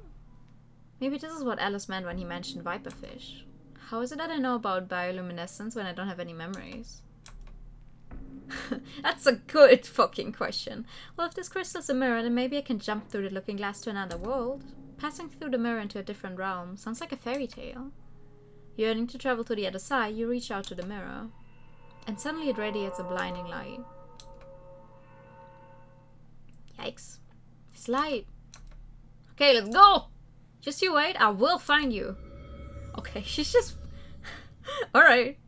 Maybe this is what Alice meant when he mentioned viperfish. How is it that I know about bioluminescence when I don't have any memories? That's a good fucking question. Well, if this crystal's a mirror, then maybe I can jump through the looking glass to another world. Passing through the mirror into a different realm sounds like a fairy tale. Yearning to travel to the other side, you reach out to the mirror. And suddenly it radiates a blinding light. Yikes. It's light. Okay, let's go! Just you wait, I will find you. Okay, she's just... Alright.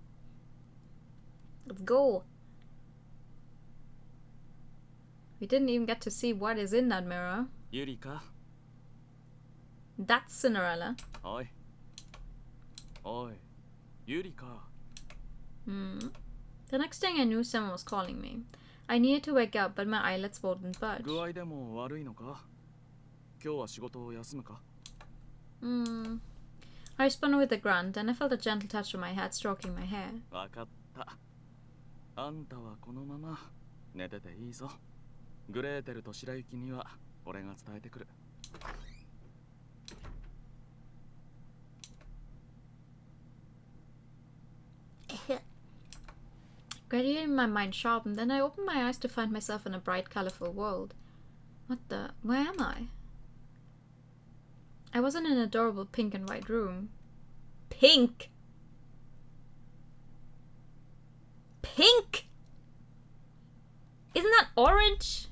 Let's go. We didn't even get to see what is in that mirror. Yurika. That's Cinderella. Oi. Oi. Yurika. The next thing I knew, someone was calling me. I needed to wake up, but my eyelids wouldn't budge. 具合でも悪いのか? 今日は仕事を休むか? I responded with a grunt, and I felt a gentle touch on my head, stroking my hair. わかった。あんたはこのまま寝てていいぞ。グレーテルと白雪には俺が伝えてくる。Gradually my mind sharpened, then I opened my eyes to find myself in a bright, colorful world. What the? Where am I? I was in an adorable pink and white room. Pink! Pink! Isn't that orange?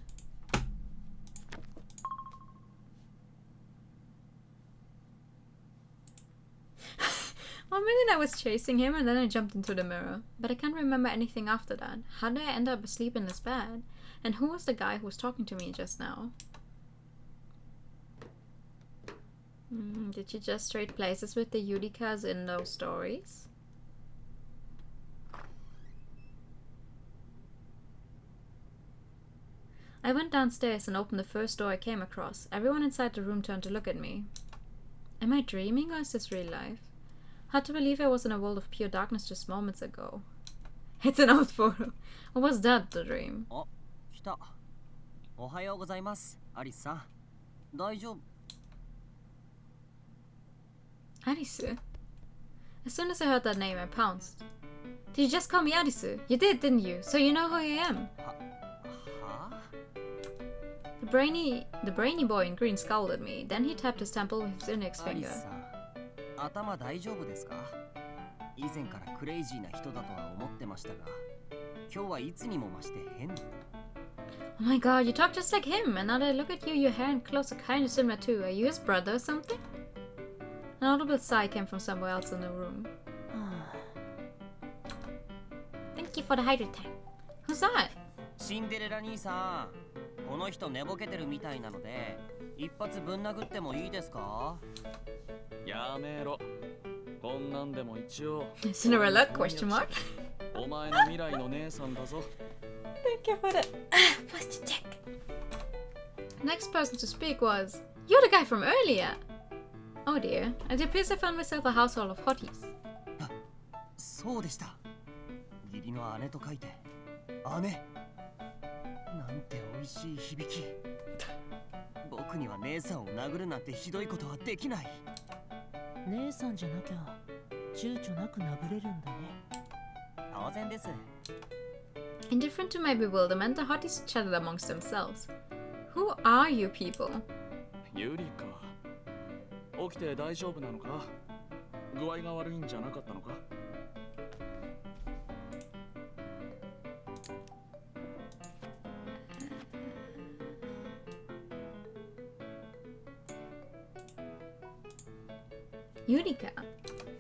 One minute I was chasing him and then I jumped into the mirror. But I can't remember anything after that. How did I end up asleep in this bed? And who was the guy who was talking to me just now? Did you just trade places with the Yurikas in those stories? I went downstairs and opened the first door I came across. Everyone inside the room turned to look at me. Am I dreaming or is this real life? Hard to believe I was in a world of pure darkness just moments ago. It's an old photo. Or was that the dream? あ、来た。おはようございます、アリスさん。大丈夫。Arisu? As soon as I heard that name, I pounced. Did you just call me Arisu? You did, didn't you? So you know who I am. The brainy boy in green scowled at me. Then he tapped his temple with his index finger. 頭大丈夫ですか？以前からクレイジーな人だとは思ってましたが、今日はいつにも増して変。Oh my god, you talk just like him, and now that I look at you, your hair and clothes are kind of similar too. Are you his brother or something? An audible sigh came from somewhere else in the room. Thank you for the hydrate tank. Who's that? シンデレラ兄さん、この人寝ぼけてるみたいなので、一発ぶん殴ってもいいですか？やめろ。こんなんでも一応。Cinderella? Question mark? お前の未来の姉さんだぞ。Thank you for the posture check. Next person to speak was, you're the guy from earlier. Oh dear, it appears I found myself a household of hotties. そうでした。義理の姉と書いて、姉。なんて美味しい響き。僕には姉さんを殴るなんてひどいことはできない。姉さんじゃなきゃ躊躇なく殴れるんだね。当然です。Indifferent to my bewilderment, the hotties chatted amongst themselves. Who are you people? ユリカ。起きて大丈夫なのか？具合が悪いんじゃなかったのか？ Yurika.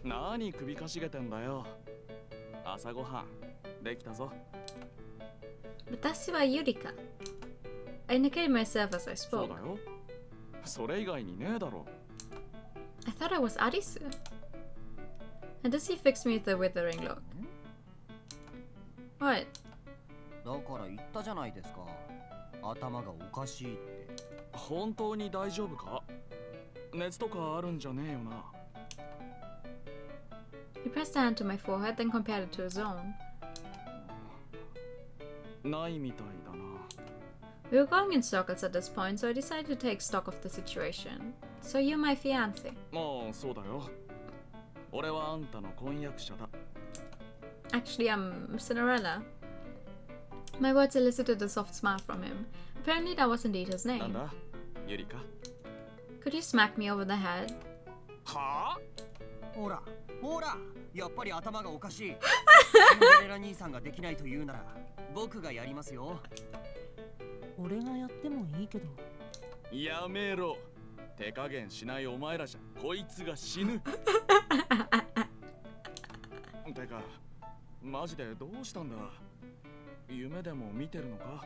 何首かしげてんだよ。朝ごはんできたぞ。私は Yurika. I indicated myself as I そう spoke. だよ。それ以外にねえだろ。 I thought I was Arisu. And does he fix me with a withering look? What? だから言ったじゃないですか。頭がおかしいって。本当に大丈夫か？熱とかあるんじゃねえよな。 He pressed a hand to my forehead, then compared it to his own. ないみたいだな。 We were going in circles at this point, so I decided to take stock of the situation. So you're my fiancé. まあそうだよ。俺はあんたの婚約者だ。 Actually, I'm Cinderella. My words elicited a soft smile from him. Apparently, that was indeed his なん name. だゆりか。 Could you smack me over the head? はあほらほら、やっぱり頭がおかしい。シンデレラ兄さんができないと言うなら僕がやりますよ。俺がやってもいいけど。やめろ。手加減しないお前らじゃこいつが死ぬ。てかマジでどうしたんだ。夢でも見てるのか。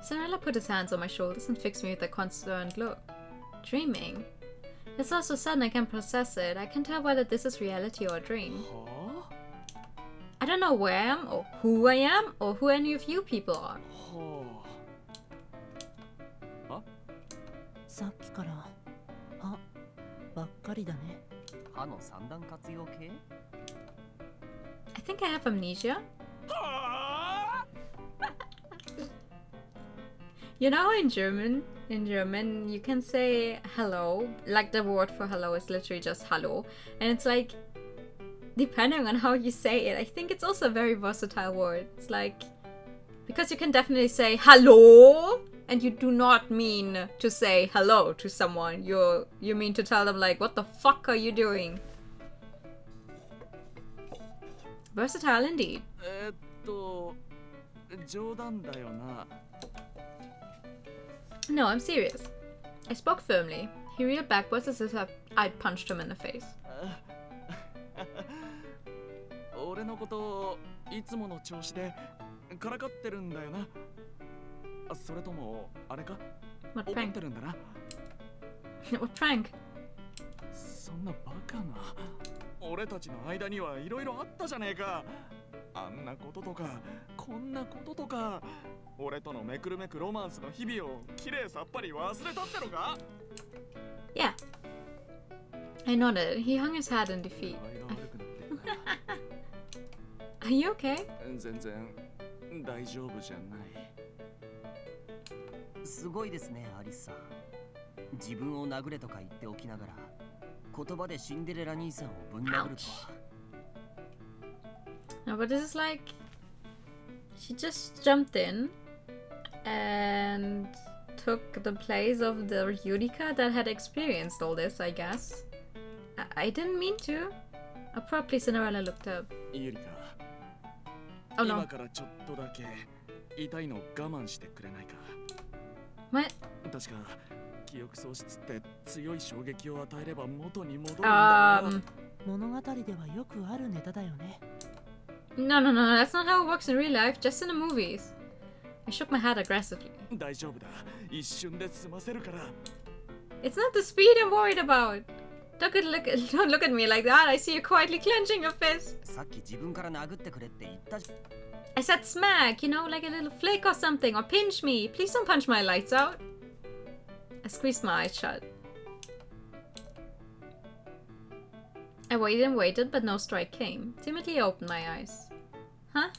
Cinderella put his hands on my shoulders and fixed me with a concerned look. Dreaming? It's all so sudden I can't process it. I can't tell whether this is reality or a dream. は I don't know where I am, or who I am, or who any of you people are. あはあ。さっきから歯ばっかりだね。歯の三段活用系？ I think I have amnesia. はあ You know, in German, you can say hello, like the word for hello is literally just hallo, and it's like, depending on how you say it, I think it's also a very versatile word. It's like, because you can definitely say hello, and you do not mean to say hello to someone. You mean to tell them like, what the fuck are you doing? Versatile indeed. 冗談だよな。 No, I'm serious. I spoke firmly. He reeled backwards as if I'd punched him in the face. 俺のこといつもの調子でからかってるんだよな。それともあれか？ What 怒っ prank? てるんだな。 What prank? そんなバカな。俺たちの間にはいろいろあったじゃねえか。あんなこととかこんなこととか。俺とのめくるめくロマンスの日々をきれいさっぱり忘れたってのか？ Yeah. I nodded. He hung his head in defeat. 具合が悪くなってるな。 Are you okay? 全然大丈夫じゃない。すごいですね、アリスさん。自分を殴れとか言っておきながら、言葉でシンデレラ兄さんをぶん殴るとは。 No, but this is like, she just jumped in and took the place of the Yurika that had experienced all this, I guess. I didn't mean to. Abruptly, Cinderella looked up. ゆりか。 Oh no. 今からちょっとだけ痛いの我慢してくれないか。 What? 確か記憶喪失って強い衝撃を与えれば元に戻るんだよな。物語ではよくあるネタだよね。No, that's not how it works in real life, just in the movies. I shook my head aggressively. 大丈夫だ。一瞬で済ませるから。 It's not the speed I'm worried about. Don't look at me like that. I see you quietly clenching your fist. さっき自分から殴ってくれって言ったじゃん。 I said smack, you know, like a little flick or something, or pinch me. Please don't punch my lights out. I squeezed my eyes shut. I waited and waited, but no strike came. Timidly opened my eyes. Huh?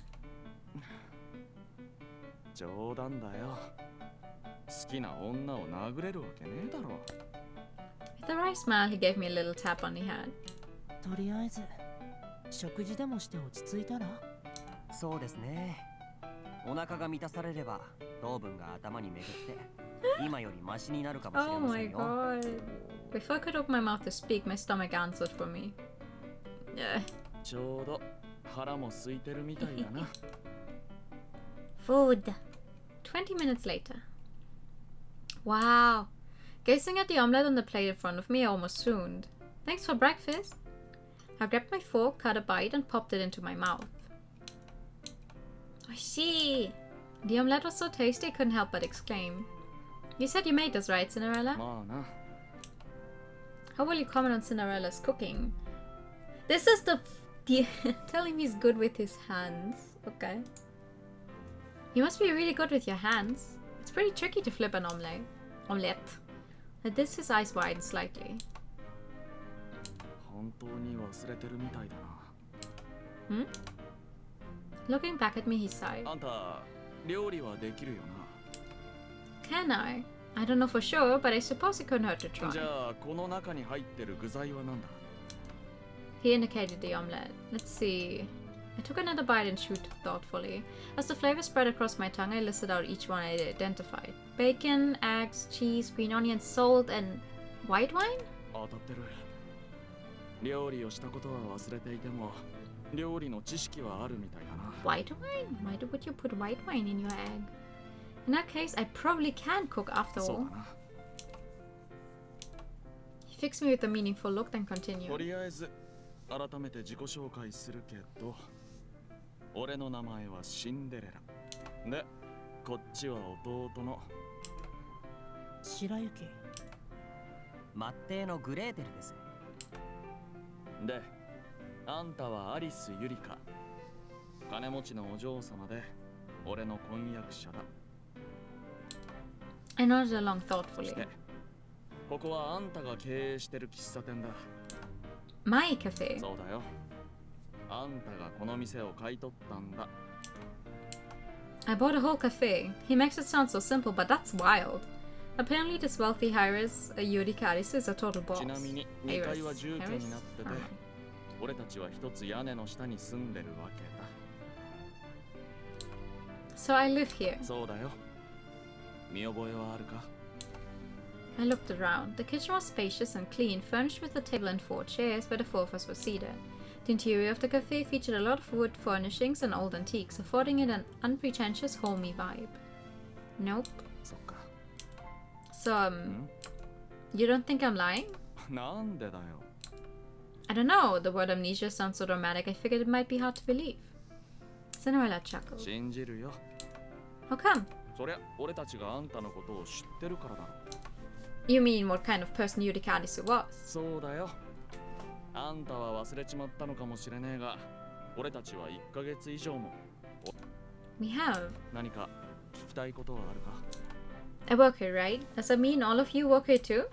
冗談だよ。好きな女を殴れるわけねえだろ。 With a wry smile, he gave me a little tap on the head. とりあえず食事でもして落ち着いたら。そうですね。お腹が満たされれば糖分が頭に巡って今よりマシになるかもしれ Oh ませ my んよ。 god. Before I could open my mouth to speak, my stomach answered for me. Ugh. ちょうど腹も空いてるみたいだな。 Food. 20 minutes later. Wow. Gazing at the omelette on the plate in front of me, I almost swooned. Thanks for breakfast. I grabbed my fork, cut a bite, and popped it into my mouth. I see. The omelette was so tasty I couldn't help but exclaim. You said you made this, right, Cinderella? まあな。 How will you comment on Cinderella's cooking? This is the telling me he's good with his hands. Okay. You must be really good with your hands. It's pretty tricky to flip an omelette. At this, his eyes widened slightly. 本当に忘れてるみたいだな。 Hmm? Looking back at me, he sighed. あんた料理はできるよ Can I? I don't know for sure, but I suppose it couldn't hurt to な。 try. じゃあこの中に入ってる具材は何だ？ He indicated the omelette. Let's see. I took another bite and chewed thoughtfully. As the flavor spread across my tongue, I listed out each one I identified. Bacon, eggs, cheese, green onions, salt, and white wine? 当たってる。料理をしたことは忘れていても料理の知識はあるみたいだな。 White wine? Why would you put white wine in your egg? In that case, I probably can cook after そう all. だな。 He fixed me with a meaningful look, then と continued. りあえず改めて自己紹介するけど、俺の名前はシンデレラ。で、こっちは弟の白雪。末弟のグレーテルです。で、あんたはアリス・ユリカ。金持ちのお嬢様で、俺の婚約者だ。 I nodded along そ thoughtfully. して、ここはあんたが経営してる喫茶店だ。 My cafe. そうだよ。あんたがこの店を買い取ったんだ。 I bought a whole cafe. He makes it sound so simple, but that's wild. Apparently, this wealthy heiress, Yurika Arisu, is a total boss. ちなみに2階は Heiress? 住居 Heiress? になってて、 Alright. 俺たちは一つ屋根の下に住んでるわけ So I live here. だ。そうだよ。見覚えはあるか？ I looked around. The kitchen was spacious and clean, furnished with a table and 4 chairs where the 4 of us were seated. The interior of the cafe featured a lot of wood furnishings and old antiques, affording it an unpretentious, homey vibe. Nope. そっか。 So, you don't think I'm lying? なんでだよ。 I don't know. The word amnesia sounds so dramatic, I figured it might be hard to believe. Cinderella chuckled. 信じるよ。 How come? そりゃ俺たちがあんたのことを知ってるからだろ。 You mean what kind of person Yurika Arisu was? そうだよ。あんたは忘れちまったのかもしれねえが、俺たちは1ヶ月以上も。 We have. 何か聞きたいことはあるか？ I work here, right? Does that mean all of you work here too?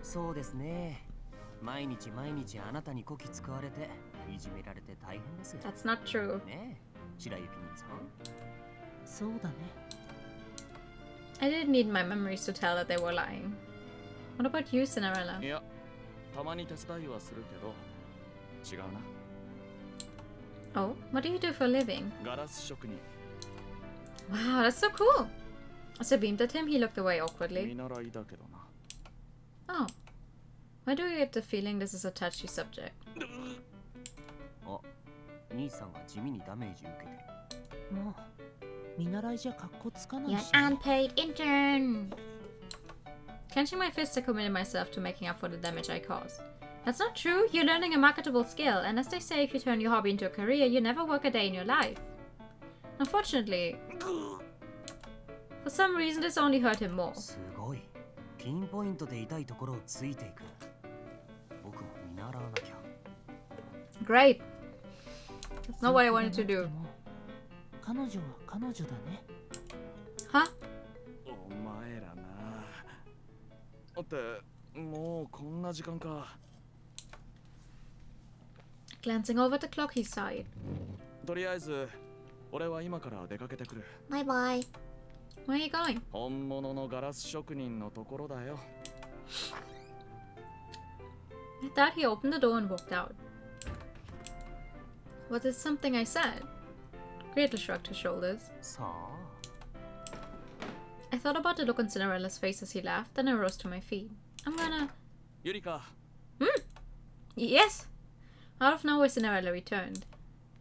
そうですね。毎日毎日あなたにこき使われていじめられて大変です。 That's not true. ねえ、白雪兄さん。そうだね。 I didn't need my memories to tell that they were lying. What about you, Cinderella? いや、たまに手伝いはするけど、違うな。 Oh, what do you do for a living? ガラス職人。 Wow, that's so cool. As I beamed at him, he looked away 見 awkwardly. 習いだけどな。 Oh. Why do you get the feeling this is a touchy subject? あ、兄さんが地味にダメージ受けてる。もう見習いじゃかっこつかな You're いし、 an unpaid intern. Clenching my fist, I committed myself to making up for the damage I caused. That's not true. You're learning a marketable skill, and as they say, if you turn your hobby into a career, you never work a day in your life. Unfortunately, for some reason, this only hurt him more. すごい。ピンポイントで痛いところをついていく。僕も見習わなきゃ。 Great. That's not what I wanted to 強 do. くなくても彼女は彼女だね。 Huh? お前らな。だってもうこんな時間か。 Glancing over at the clock, he sighed. とりあえず俺は今から出かけてくる。 Bye bye. Where are you going? 本物のガラス職人のところだよ。 With that, he opened the door and walked out. Was it something I said? Gretel shrugged his shoulders. さあ。 I thought about the look on Cinderella's face as he laughed, then I rose to my feet. I'm gonna... ユリカ、 Yes! Out of nowhere, Cinderella returned.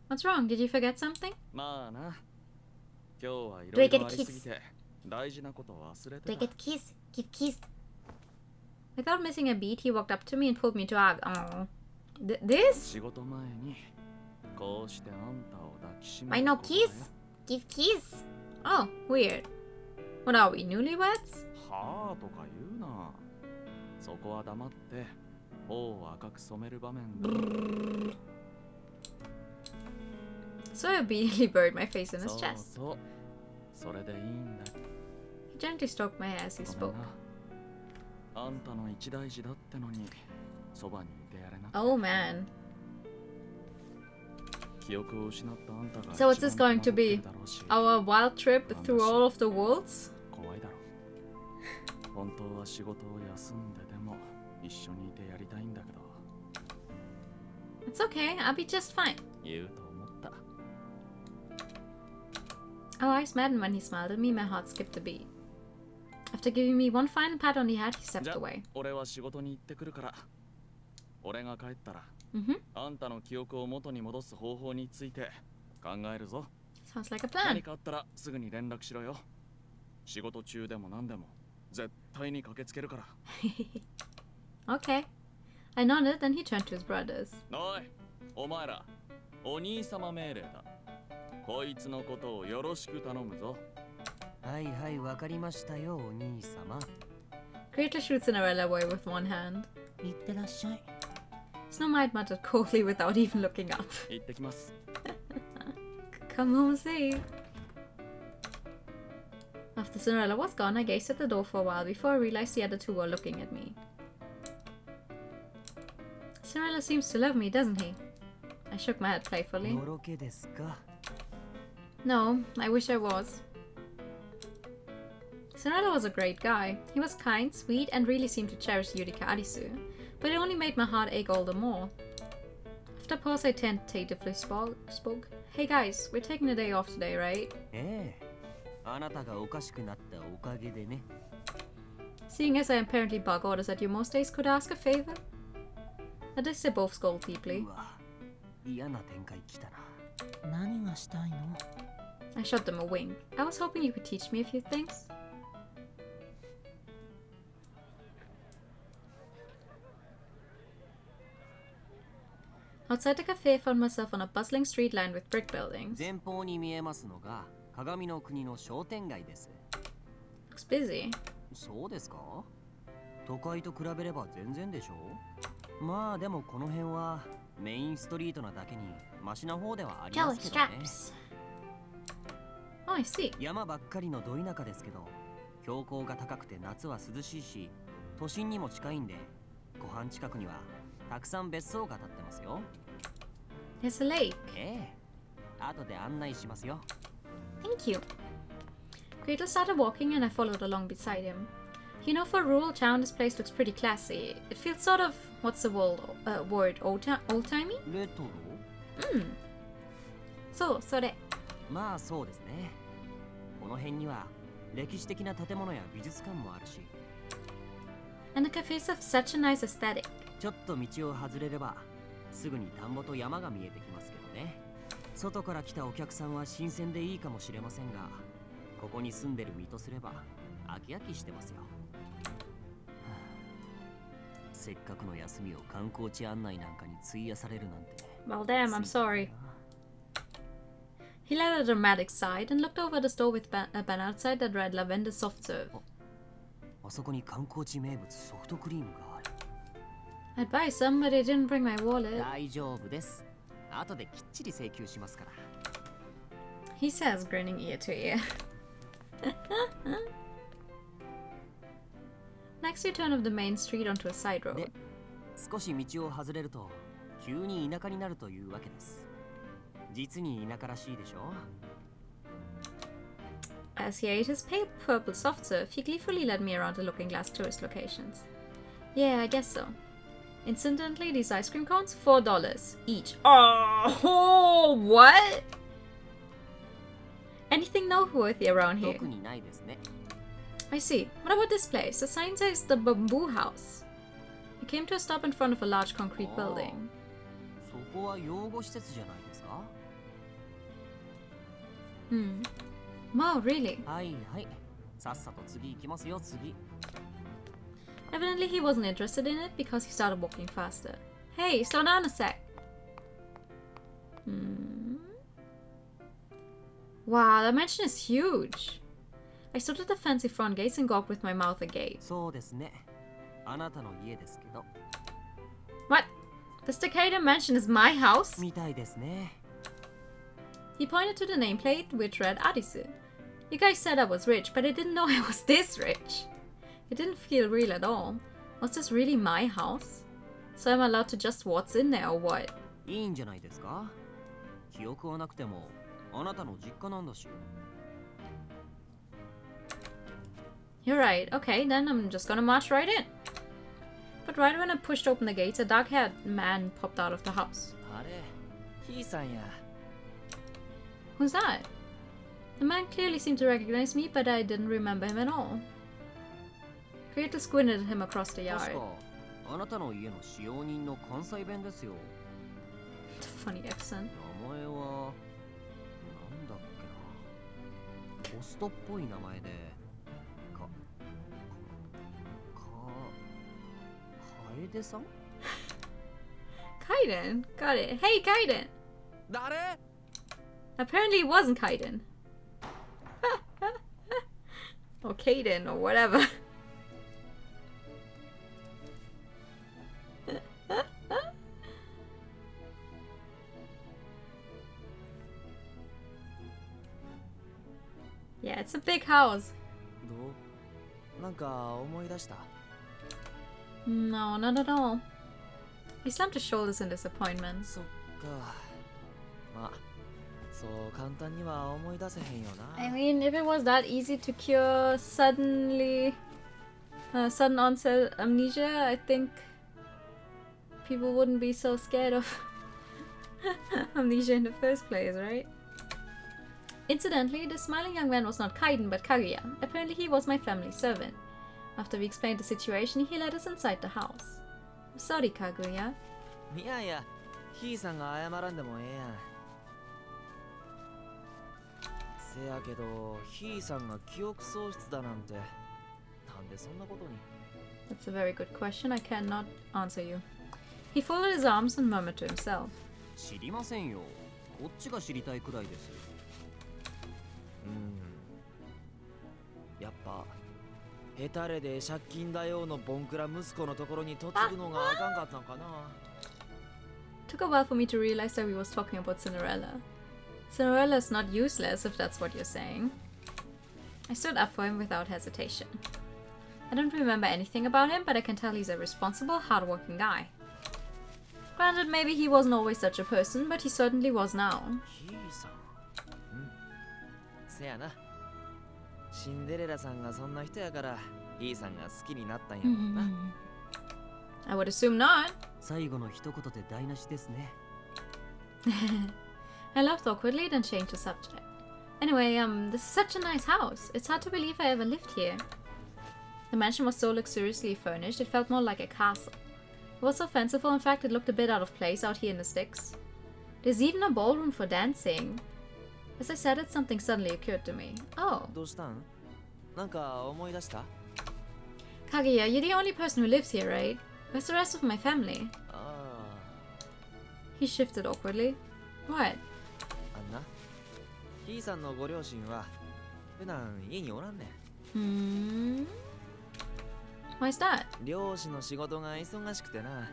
What's wrong? Did you forget something? まあな。今日はい Do ろ I い get ろ a ありす kiss? ぎて大事なことを忘れ Do I て get a kiss? Give kiss. Without missing a beat, he walked up to me and pulled me to hug. Oh. This? 仕事前にこうしてあんたを抱きしめ Why る no ことだよ。 kiss? Give kiss. Oh, weird. What are we, newlyweds? はあとか言うな。そこは黙って頬を赤く染める場面だ。 So I obediently buried my face in his そう chest. そう。それでいいんだ。 He gently stroked my hair as he ごめん spoke. な。あんたの一大事だってのにそばにいてやれな。 Oh man. So what's this going to be? Our wild trip through all of the worlds? 怖いだろ本当は仕事を休んででも一緒にいてやりたいんだけど It's okay, I'll be just fine. 言うと思った Our eyes met, and when he smiled at me, my heart skipped a beat. After giving me one final pat on the head, he stepped じゃ away. 俺は仕事に行ってくるから俺が帰ったら Mm-hmm. あんたの記憶を元に戻す方法について考えるぞ Sounds like a plan. 何かあったらすぐに連絡しろよ仕事中でも何でも絶対に駆けつけるから Okay. I nodded, then he turned to his brothers. おいお前らお兄様命令だこいつのことをよろしく頼むぞはいはい、わかりましたよ、お兄様。Creator shoots Cinderella away with one hand. いってらっしゃい。 Snow White muttered coldly without even looking up. 行ってきます Come home safe. After Cinderella was gone, I gazed at the door for a while before I realized the other two were looking at me. Cinderella seems to love me, doesn't he? I shook my head playfully. のろけですか No, I wish I was. Cinderella was a great guy. He was kind, sweet, and really seemed to cherish Yurika Arisu, but it only made my heart ache all the more. After a pause, I tentatively spoke. Hey guys, we're taking a day off today, right? ええ。あなたがおかしくなったおかげでね。 Seeing as I apparently bug orders at you most days, could I ask a favor? At this, they both scolded deeply. うわ、嫌な展開来たな。何がしたいの？ I shot them a wink. I was hoping you could teach me a few things. Outside the cafe, I found myself on a bustling street lined with brick buildings. 前方に見えますのが鏡の国の商店街です。 Looks busy. そうですか？都会と比べれば全然でしょ？まあでもこの辺はメインストリートなだけにマシな方ではありま Jelly すけどね。 straps. Oh, I see. 山ばっかりのど田舎ですけど、標高が高くて夏は涼しいし、都心にも近いんで、湖畔近くにはたくさん別荘が建ってますよ。 There's a lake. ええ、後で案内しますよ。 Thank you. Gretel started walking and I followed along beside him. You know, for a rural town, this place looks pretty classy. It feels sort of, what's the word, old-timey? レトロ？ So, それ。まあそうですね。この辺には歴史的な建物や美術館もあるし、 And the cafes have such a nice aesthetic. ちょっと道を外れればすぐに田んぼと山が見えてきますけどね。外から来たお客さんは新鮮でいいかもしれませんが、ここに住んでる身とすれば飽き飽きしてますよ。せっかくの休みを観光地案内なんかに費やされるなんて。 Well, damn, I'm sorry. He let out a dramatic sigh and looked over the store with a banner outside that read Lavender Soft Serve. あそこに観光地名物ソフトクリームがある。 I'd buy some, but I didn't bring my wallet. 大丈夫です。後できっちり請求しますから。 He says, grinning ear to ear. Next, you turn off the main street onto a side road. で、少し道を外れると急に田舎になるというわけです。実に田舎らしいでしょ。 As he ate his purple soft serve, he gleefully led me around the looking-glass tourist locations. Yeah, I guess so. Incidentally, these ice cream cones, $4 each. Oh, what? Anything noteworthy around here? 特にないですね。 I see. What about this place? The sign says the Bamboo House. We came to a stop in front of a large concrete building. そこは養護施設じゃないですか。 Wow, really? はいはい。さっさと次行きますよ、次。 Evidently, he wasn't interested in it because he started walking faster. Hey, slow down a sec. Wow, that mansion is huge. I stood at the fancy front gates and gawked with my mouth agape. そうですね。あなたの家ですけど。 What? This decayed mansion is my house? みたいですね。 He pointed to the nameplate, which read Arisu. You guys said I was rich, but I didn't know I was this rich. It didn't feel real at all. Was this really my house? So I'm allowed to just what's in there or what? いいんじゃないですか。記憶はなくてもあなたの実家なんだし。 You're right. Okay, then I'm just gonna march right in. But right when I pushed open the gates, a dark-haired man popped out of the house. あれ、ヒーさんや。 Who's that? The man clearly seemed to recognize me, but I didn't remember him at all. Gretel squinted at him across the 確 yard. かあなたの家の使用人の関西弁ですよ。 Funny accent. 名前はなんだっけな。ホストっぽい名前で楓さん？ Kaiden. Got it. Hey, Kaiden. 誰？ Apparently it wasn't Kaiden. Or Kaiden, or whatever. Yeah, it's a big house. どう？なんか思い出した？ No, not at all. He slumped his shoulders in disappointment. そっか。まあ、そう簡単には思い出せへんよな。 I mean, if it was that easy to cure sudden onset amnesia, I think people wouldn't be so scared of amnesia in the first place, right? Incidentally, the smiling young man was not Kaiden but Kaguya. Apparently he was my family servant. After we explained the situation, he led us inside the house. I'm sorry, Kaguya. いやいや、ヒーさんが謝らんでもええやん。せやけど、ヒーさんが記憶喪失だなんて、なんでそんなことに。 That's a very good question. I cannot answer you. He folded his arms and murmured to himself. 知りませんよ。こっちが知りたいくらいです。やっぱヘタレで借金だよのボンクラ息子のところに嫁ぐのがあかんかったんかな。 Took a while for me to realize that we was talking about Cinderella. Cinderella is not useless, if that's what you're saying. I stood up for him without hesitation. I don't remember anything about him, but I can tell he's a responsible, hardworking guy. Granted, maybe he wasn't always such a person, but he certainly was now. ヒーさん。せやな。シンデレラさんがそんな人やからヒーさんが好きになったんやもんな。I would assume not. 最後の一言で台無しですね。I laughed awkwardly, then changed the subject. Anyway, this is such a nice house. It's hard to believe I ever lived here. The mansion was so luxuriously furnished, it felt more like a castle. It was so fanciful, in fact, it looked a bit out of place out here in the sticks. There's even a ballroom for dancing. As I said it, something suddenly occurred to me. Oh. どうしたん？なんか思い出した？ Kaguya, you're the only person who lives here, right? Where's the rest of my family? あ He shifted awkwardly. What? あ、あんな。ヒーさんのご両親は普段家におらんねん。Why's that? 漁師の仕事が忙しくてな、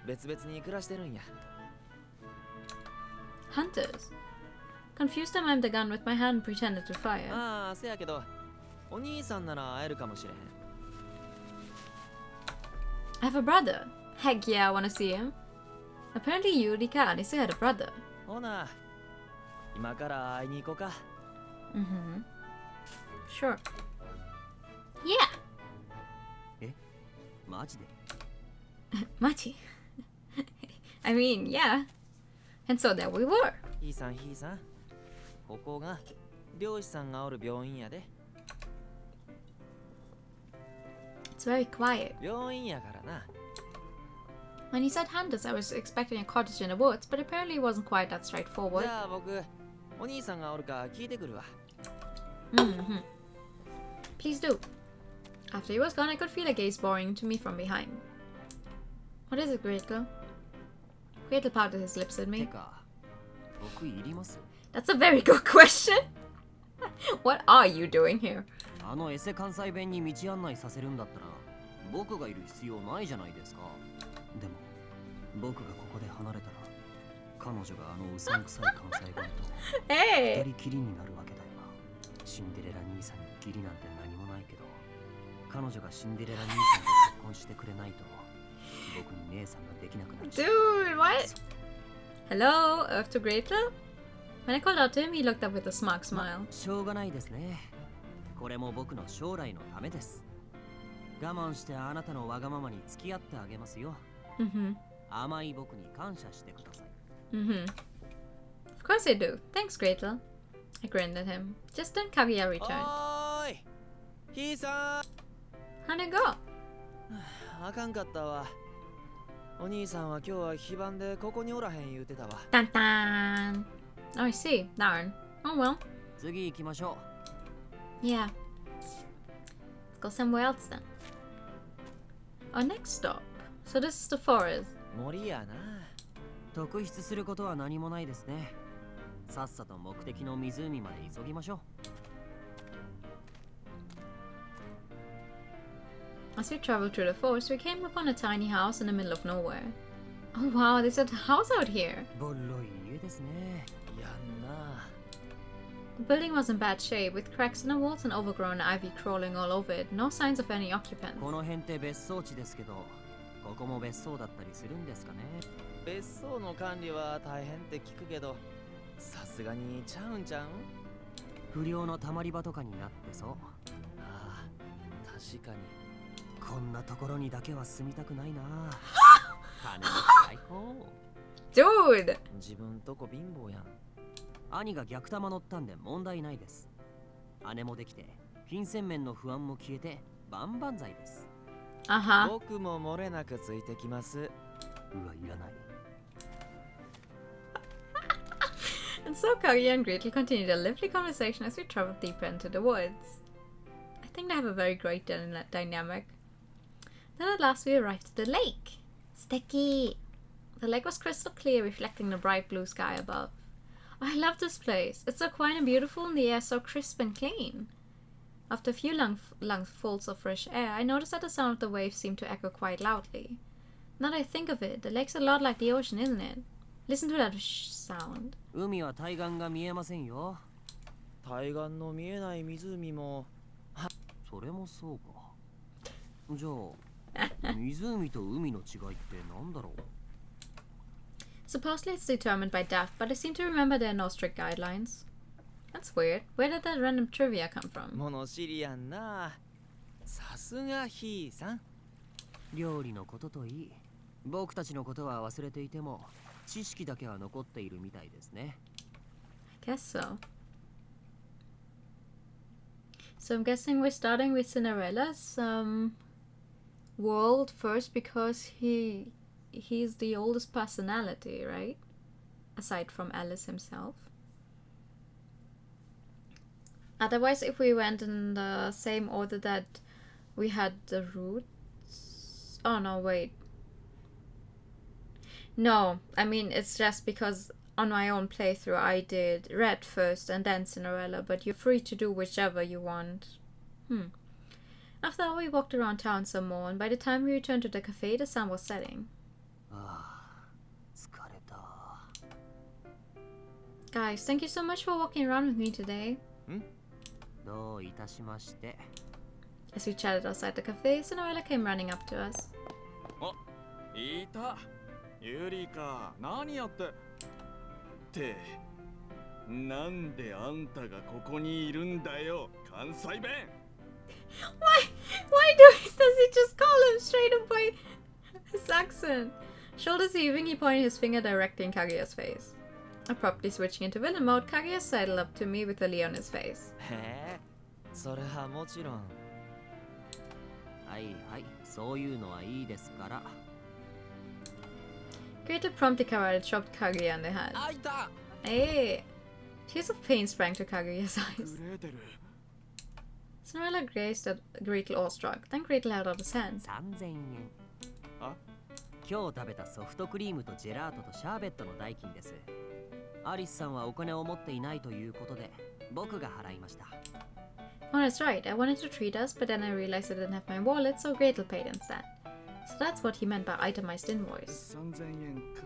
別々に暮らしてるんや。 Hunters? Confused, I aimed the gun with my hand and pretended to fire. ああ、せやけど、お兄さんなら会えるかもしれへん。 I have a brother. Heck yeah, I want to see him. Apparently Yurika Anise had a brother. ほな、今から会いに行こうか。Sure. Yeah! マジで？ Machi. I mean, yeah. And so there we were. ヒーさん、ヒーさん。ここが漁師さんがおる病院やで。 It's very quiet. 病院やからな。 When he said hunters, I was expecting a cottage in the woods, but apparently it wasn't quite that straightforward. じゃあ僕、お兄さんがおるか聞いてくるわ。Please do. After he was gone, I could feel a gaze boring into me from behind. What is it, Gretel? Gretel pouted his lips at て me. か、僕いります？ That's a very good question. What are you doing here? あのエセ関西弁に道案内させるんだったら、僕がいる必要ないじゃないですか。でも、僕がここで離れたら、彼女があのうさんくさい関西弁と二人きりになるわけだよな。シンデレラ兄さんに義理なんて何もないけど、彼女がシンデレラ兄さんと結婚してくれないと、僕に姉さんができなくなるし。 Dude, what? Hello, Earth to Gretel? When I called out to him, he looked up with a smug smile. しょうがないですね。これも僕の将来のためです。我慢してあなたのわがままに付き合ってあげますよ。甘い僕に感謝してください。Of course I do. Thanks, Gretel. I grinned at him. Just then Kaguya returned. おーいひいさん How'd it go? あかんかったわ。お兄さんは今日は非番でここにおらへん言うてたわ。 Dun dun! Oh, I see. Darn. Oh well. 次行きましょ Yeah. Let's go somewhere else then. Our next stop. So this is the forest. 森やな。う。特筆することは何もないですね。さっさと目的の湖まで急ぎましょう。As we traveled through the forest, we came upon a tiny house in the middle of nowhere. Oh wow, there's a house out here! ボロい家ですね。やんな。 The building was in bad shape, with cracks in the walls and overgrown ivy crawling all over it. No signs of any occupants. この辺って別荘地ですけど、ここも別荘だったりするんですかね。別荘の管理は大変って聞くけど、さすがにちゃうんちゃうん？不良のたまり場とかになってそう。ああ、確かに。こんなところにだけは住みたくないな。金も最高。Dude! 自分とこ貧乏やん。兄が逆玉乗ったんで問題ないです。姉もできて、金銭面の不安も消えて、万々歳です。Uh-huh. 僕も漏れなくついてきます。うわ、いらない。And so Kaguya and Gretel continued a lively conversation as we traveled deeper into the woods. I think they have a very great dynamic. Then at last we arrived at the lake. Sticky! The lake was crystal clear, reflecting the bright blue sky above. Oh, I love this place. It's so quiet and beautiful, and the air so crisp and clean. After a few lungfuls of fresh air, I noticed that the sound of the waves seemed to echo quite loudly. Now that I think of it, the lake's a lot like the ocean, isn't it? Listen to that sound. 海は対岸が見えませんよ。対岸の見えない湖も。それもそうか。じゃあ、湖と海の違いって何だろう？ Supposedly it's determined by depth, but I seem to remember there are no strict guidelines. That's weird. Where did that random trivia come from? 物知りやんな。さすがひいさん。料理のことといい、僕たちのことは忘れていても、知識だけは残っているみたいですね。I guess so. So I'm guessing we're starting with Cinderella's world first because he's the oldest personality, right? Aside from Alice himself. Otherwise, if we went in the same order that we had the roots... Oh no, wait. No, I mean, it's just because on my own playthrough I did Red first and then Cinderella, but you're free to do whichever you want. After that, we walked around town some more, and by the time we returned to the cafe, the sun was setting. ああ、疲れた。Guys, thank you so much for walking around with me today. どういたしまして。 As we chatted outside the cafe, Cinderella came running up to us. あ、いた。ユリか、何やって。って、なんであんたがここにいるんだよ、関西弁。Why does he just call him straight up by his accent? Shoulders heaving, he pointed his finger directly in Kaguya's face. Abruptly switching into villain mode, Kaguya sidled up to me with a leer on his face. へえ、それはもちろん。はいはい、そういうのはいいですから。Gretel promptly karate chopped Kaguya on the head. あいた。 Hey! Tears of pain sprang to Kaguya's eyes. グレーテル。 Cinderella gazed at Gretel awestruck. Then Gretel held out his hand. 3000円。あ？今日食べたソフトクリームとジェラートとシャーベットの代金です。アリスさんはお金を持っていないということで、僕が払いました。Oh, that's right. I wanted to treat us, but then I realized I didn't have my wallet, so Gretel paid instead. So that's what he meant by itemized invoice. 3000円か。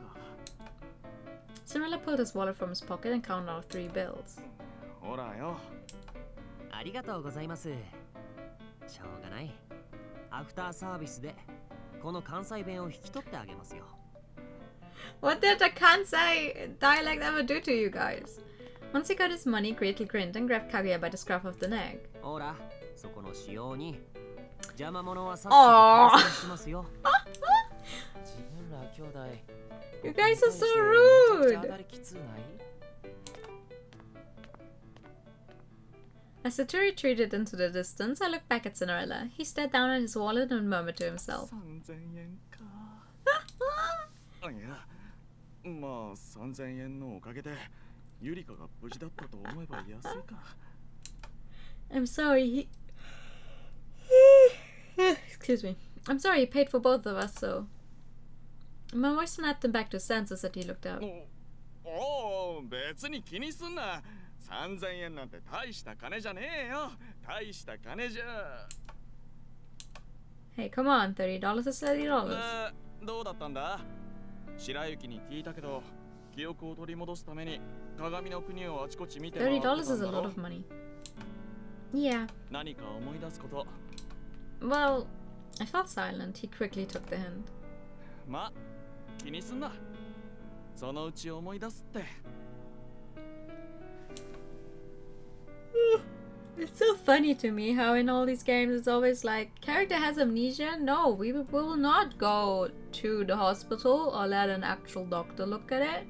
Cinderella pulled his wallet from his pocket and counted out 3 bills. ほらよ。ありがとうございます。しょうがない。アフターサービスでこの関西弁を引き取ってあげますよ。 What did the Kansai dialect ever do to you guys? Once he got his money, Gretel grinned and grabbed Kaguya by the scruff of the neck. ほら、そこの仕様に邪魔者はさっさと殺しますよ。自分ら兄弟 You guys are so めちゃくちゃ当 rude! たりきつない？ As the two retreated into the distance, I looked back at Cinderella. He stared down at his wallet and murmured to himself. 3000円か。いや、まあ3000円のおかげでゆりかが無事だったと思えば安いか。I'm sorry, Excuse me. I'm sorry he paid for both of us, so... My voice snapped him back to his senses as he looked up. おお、別に気にすんな。3000円なんて大した金じゃねえよ。大した金じゃ。Hey, come on, $30 is $30. どうだったんだ？白雪に聞いたけど、記憶を取り戻すために鏡の国をあちこち見て回ってたんだろ。 $30 is a lot of money. Yeah. 何か思い出すこと。Well, I felt silent. He quickly took the hint. ま、気にすんな。そのうち思い出すって。It's so funny to me how in all these games it's always like, character has amnesia? No, we will not go to the hospital or let an actual doctor look at it.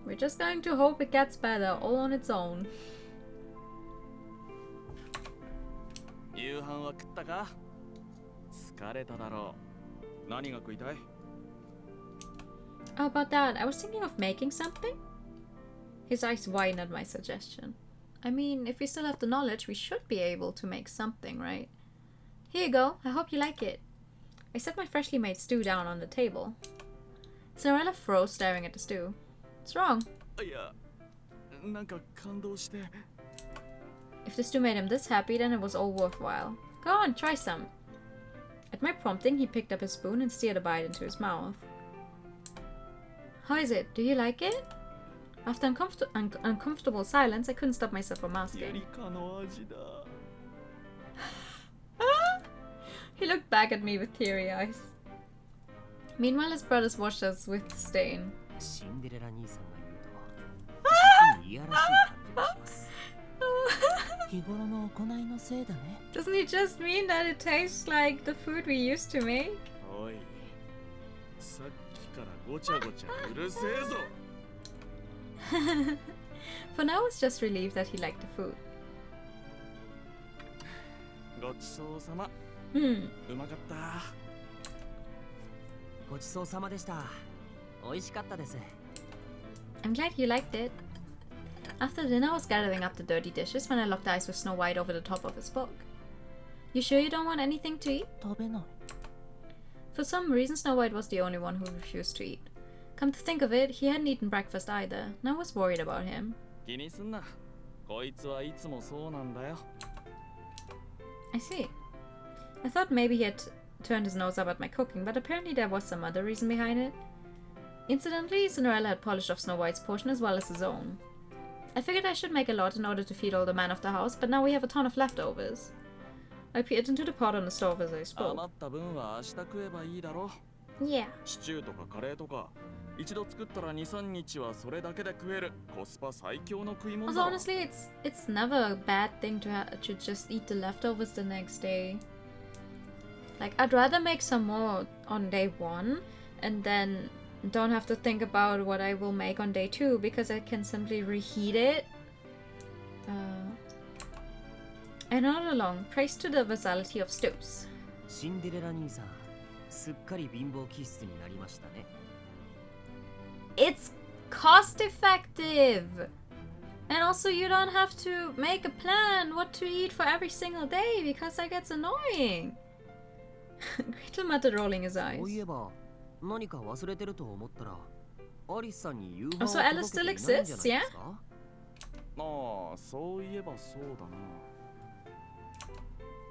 We're just going to hope it gets better all on its own. 夕飯は食ったか？疲れただろう。何が食いたい？ How about that? I was thinking of making something. His eyes widened at my suggestion. I mean, if we still have the knowledge, we should be able to make something, right? Here you go. I hope you like it. I set my freshly made stew down on the table. Cinderella froze, staring at the stew. What's wrong? いや、なんか感動して。 If the stew made him this happy, then it was all worthwhile. Go on, try some. At my prompting, he picked up his spoon and steered a bite into his mouth. How is it? Do you like it? After uncomfortable silence, I couldn't stop myself from asking. He looked back at me with teary eyes. Meanwhile, his brothers watched us with disdain. シンデレラ兄さんが言うと、実にいやらしい感じがします。日頃の行いのせいだね。 Doesn't he just mean that it tastes like the food we used to make? おい、さっきからごちゃごちゃうるせえぞ。For now, I was just relieved that he liked the food. ごちそうさま。Hmm. うまかった。ごちそうさまでした。美味しかったです。I'm glad you liked it. After dinner, I was gathering up the dirty dishes when I locked eyes with Snow White over the top of his book. You sure you don't want anything to eat? 食べない。 For some reason, Snow White was the only one who refused to eat. Come to think of it, he hadn't eaten breakfast either, and I was worried about him. 気にすんな。こいつはいつもそうなんだよ。 I see. I thought maybe he had turned his nose up at my cooking, but apparently there was some other reason behind it. Incidentally, Cinderella had polished off Snow White's portion as well as his own. I figured I should make a lot in order to feed all the men of the house, but now we have a ton of leftovers. I peered into the pot on the stove as I spoke. 余った分は明日食えばいいだろ。 Yeah. シチューとかカレーとか、一度作ったら2、3日はそれだけで食えるコスパ最強の食い物 Also, だ。 honestly, it's never a bad thing to just eat the leftovers the next day. Like, I'd rather make some more on day 1 and then don't have to think about what I will make on day 2 because I can simply reheat it. And not along. Praise to the versatility of stews. シンデレラ兄さん、すっかり貧乏気質になりましたね。It's cost effective! And also you don't have to make a plan what to eat for every single day because that gets annoying. Gretel muttered, rolling his eyes. そういえば、何か忘れてると思ったら、アリスさんに夕飯を Oh, so 届 Alice け still ていないんじゃないで exists, す yeah? か？ああ、そういえばそうだな。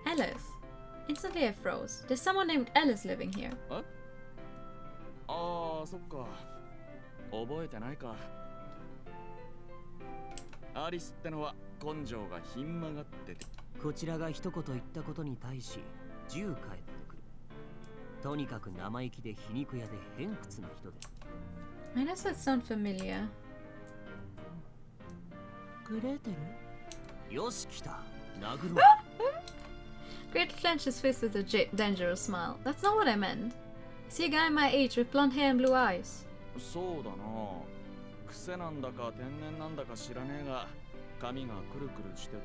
Alice. Instantly I froze. There's someone named Alice living here. え？ああ、そっか。覚えてないか。アリスってのは根性がひん曲がってて。こちらが一言言ったことに対し、10返ってくる。とにかく生意気で皮肉屋で偏屈な人で。Why does that sound familiar? グレーテル？よし来た。殴ろう。Gretel clenched his fist with a dangerous smile. That's not what I meant. See a guy my age with blonde hair and blue eyes. そうだな。癖なんだか天然なんだか知らねえが、髪がくるくるしてて。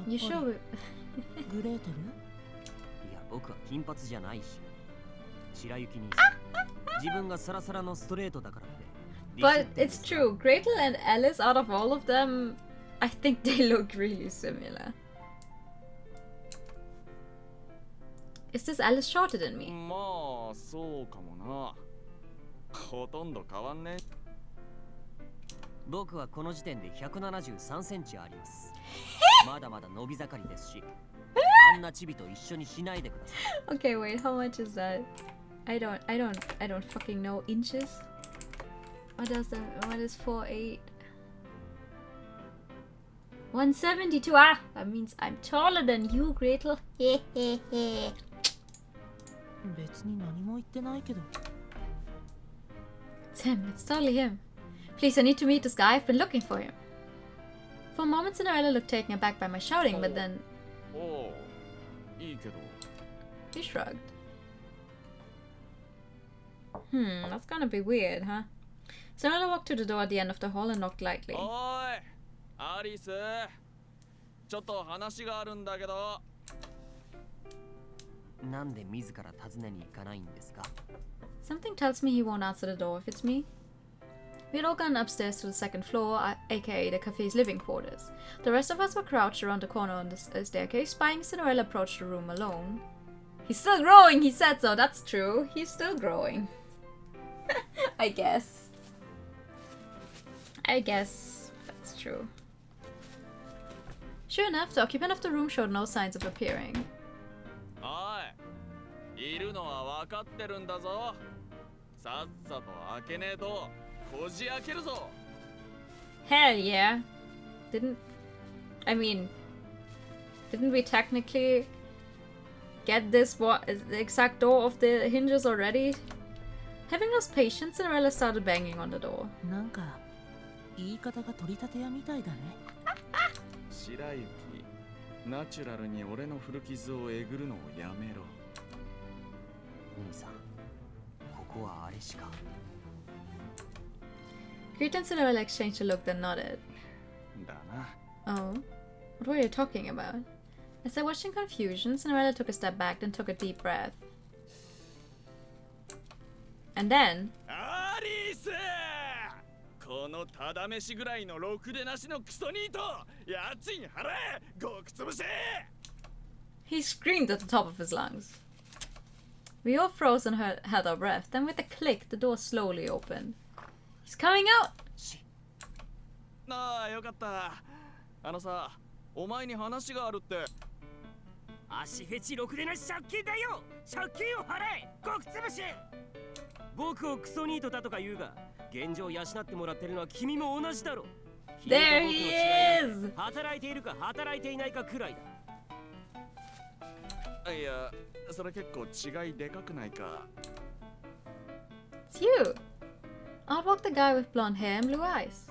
You sure? グレーテル？いや僕は金髪じゃないし。白雪兄さん。自分がサラサラのストレートだからって。But it's true. Gretel and Alice, out of all of them, I think they look really similar. Is this Alice shorter than me? まあそうかもな。ほとんど変わんねえ。僕はこの時点で173センチあります。まだまだ伸び盛りですし、あんなチビと一緒にしないでください。Okay, wait, how much is that? I don't fucking know. Inches? What is 4'8"? 172. Ah, that means I'm taller than you, Gretel. 別に何も言ってないけど。It's him. It's totally him. Please, I need to meet this guy. I've been looking for him. For a moment, Cinderella looked taken aback by my shouting, but then おう、いいけど。 he shrugged. That's gonna be weird, huh? Cinderella walked to the door at the end of the hall and knocked lightly. おい、アリス。ちょっと話があるんだけど。なんで自ら訪ねに行かないんですか？ Something tells me he won't answer the door if it's me. We had all gone upstairs to the second floor, aka the cafe's living quarters. The rest of us were crouched around the corner on the staircase, spying Cinderella approach the room alone. He's still growing, he said so. That's true. He's still growing. I guess that's true. Sure enough, the occupant of the room showed no signs of appearing. おい、いるのは分かってるんだぞ。さっさと開けねえとこじ開けるぞ。 Hell yeah. Didn't we technically get this the exact door of the hinges already? Having lost patience, Cinderella started banging on the door. なんか言い方が取り立て屋みたいだね。白雪、ナチュラルに俺の古傷をえぐるのをやめろ。兄さん、ここはあれしか。Gretel and Cinderella exchanged a look, then nodded. だな。 Oh? What were you talking about? As I watched in confusion, Cinderella took a step back, then took a deep breath. And then... アリス！このただ飯ぐらいのろくでなしのクソニート、家賃払え！ごくつぶせ！ He screamed at the top of his lungs. We all froze and held our breath. Then with a click, the door slowly opened. He's coming out! なあ、よかった。あのさ、お前に話があるって。足フェチろくでなし借金だよ！借金を払え！ごくつぶし！僕をクソニートだとか言うが、現状養ってもらってるのは君も同じだろ。 There he is! 働いているか働いていないかくらいだ。いや、それ結構違いでかくないか。 It's you! Out walked the guy with blonde hair and blue eyes.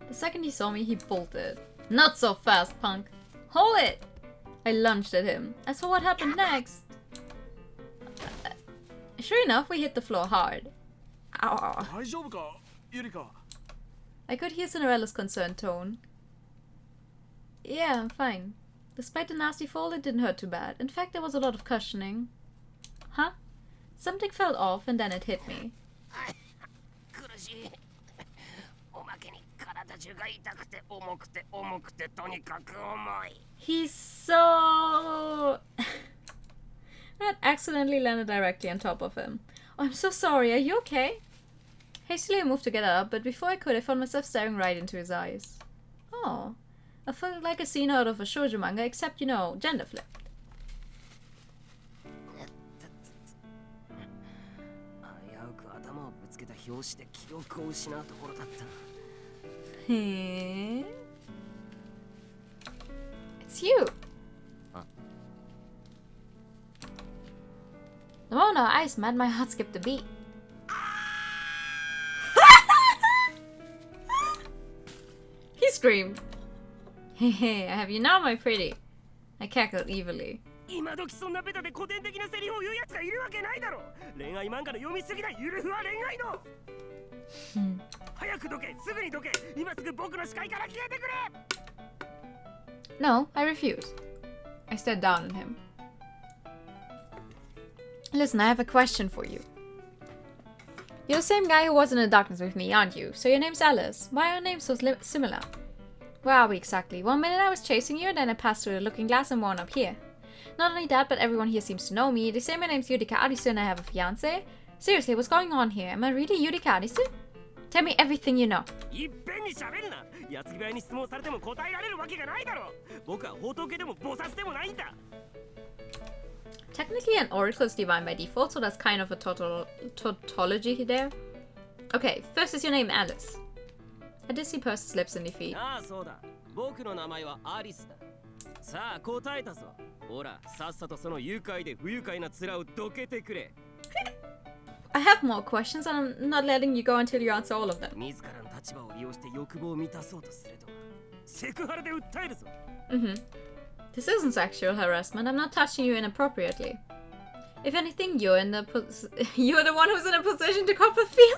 The second he saw me, he bolted. Not so fast, punk! Hold it! I lunged at him. As for what happened next... Sure enough, we hit the floor hard. Ow. 大丈夫か、ゆりか。 I could hear Cinderella's concerned tone. Yeah, I'm fine. Despite the nasty fall, it didn't hurt too bad. In fact, there was a lot of cushioning. Huh? Something fell off and then it hit me. 苦しい。おまけに体中が痛くて重くて重くてとにかく重い。 He's so... That accidentally landed directly on top of him. Oh, I'm so sorry. Are you okay? Hastily I moved to get up, but before I could, I found myself staring right into his eyes. Oh. I felt like a scene out of a shoujo manga, except, you know, gender flipped. 危うく頭をぶつけた拍子で記憶を失うところだった。 It's you! The moment our eyes met, my heart skipped a beat. screamed. Hehe, I have you now, my pretty. I cackled evilly. 今時そんなベタで古典的なセリフを言うやつがいるわけないだろ。恋愛漫画の読みすぎだ。ゆるふわ恋愛の。早くどけ、すぐにどけ。今すぐ僕の視界から消えてくれ。No, I refuse. I stared down at him. Listen, I have a question for you. You're the same guy who was in the darkness with me, aren't you? So your name's Alice. Why are our names so similar? Where are we exactly? One minute I was chasing you, and then I passed through the looking glass and wound up here. Not only that, but everyone here seems to know me. They say my name's Yurika Arisu and I have a fiancé. Seriously, what's going on here? Am I really Yurika Arisu? Tell me everything you know. Technically, an oracle is divine by default, so that's kind of a tautology there. Okay, first is your name Alice. I did see pursed lips in defeat. I have more questions and I'm not letting you go until you answer all of them. This isn't sexual harassment. I'm not touching you inappropriately. If anything, you're the one who's in a position to cop a feel.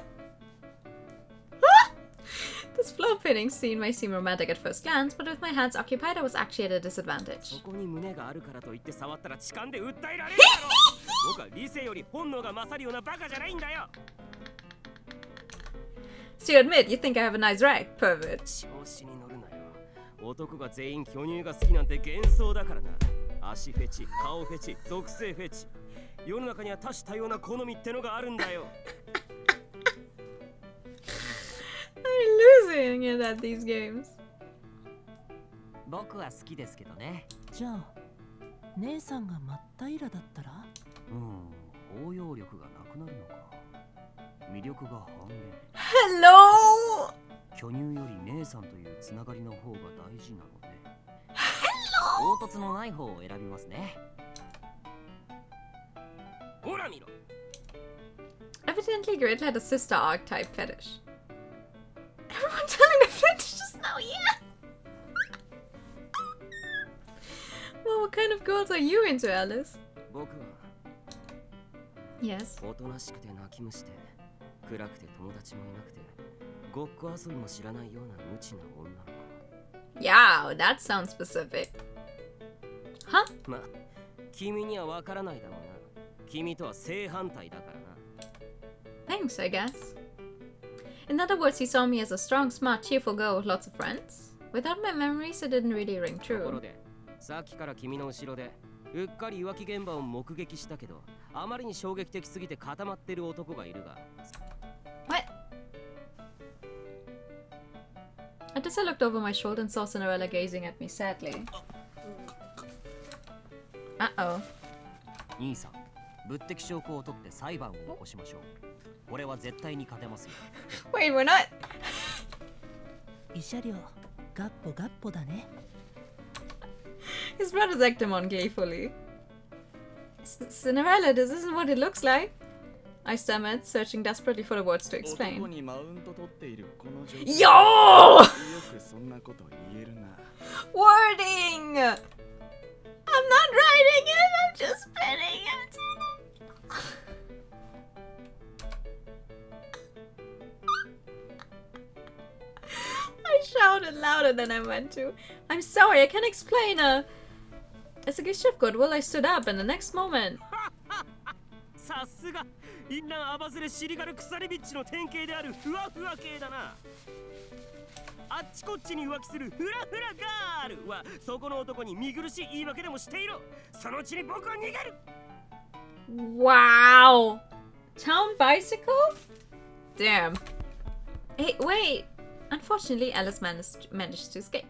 This floor pinning scene may seem romantic at first glance, but with my hands occupied, I was actually at a disadvantage. So you admit you think I have a nice rack, pervert? 男が全員巨乳が好きなんて幻想だからな。足フェチ、顔フェチ、属性フェチ。世の中には多種多様な好みってのがあるんだよ。I'm losing it at these games. 僕は好きですけどね。じゃあ姉さんが真っ平だったら包容力がなくなるのか。魅力が半減。Hello! 巨乳より姉さんというつながりの方が大事なので。凹凸のない方を選びますね。ほら見ろ。Evidently, Grid had a sister archetype fetish. Everyone telling the fetish just now, yeah! Well, what kind of girls are you into, Alice? 僕は Yes. おとなしくて泣き虫で、暗くて友達もいなくて、ごっこ遊びも知らないような無知な女の子。Yeah, that sounds specific. Huh? まあ、君にはわからないだろうな。君とは正反対だからな。Thanks, I guess. In other words, he saw me as a strong, smart, cheerful girl with lots of friends. Without my memories, it didn't really ring ところ true. で、さっきから君の後ろで、うっかり浮気現場を目撃したけど、あまりに衝撃的すぎて固まってる男がいるが。What? At this, I looked over my shoulder and saw Cinderella gazing at me sadly. Uh-oh. 兄さん、物的証拠を取って裁判を起こしましょう。俺は絶対に勝てますよ。Wait, we're not... 慰謝料ガッポガッポだね。 His brothers egged him on gleefully. Cinderella, this isn't what it looks like. I stammered, searching desperately for the words to explain. Yo! Wording! I'm not writing it, I'm just spinning it. I shouted louder than I meant to. I'm sorry, I can't explain. As a gesture of goodwill, I stood up, and the next moment... さすがインナーアバズレシリガル鎖ビッチの典型であるふわふわ系だな。あっちこっちに浮気するフラフラガールはそこの男に見苦しい言い訳でもしていろ。そのうちに僕は逃げる。 Wow! Town bicycle? Damn. Hey, wait! Unfortunately, Alice managed to escape.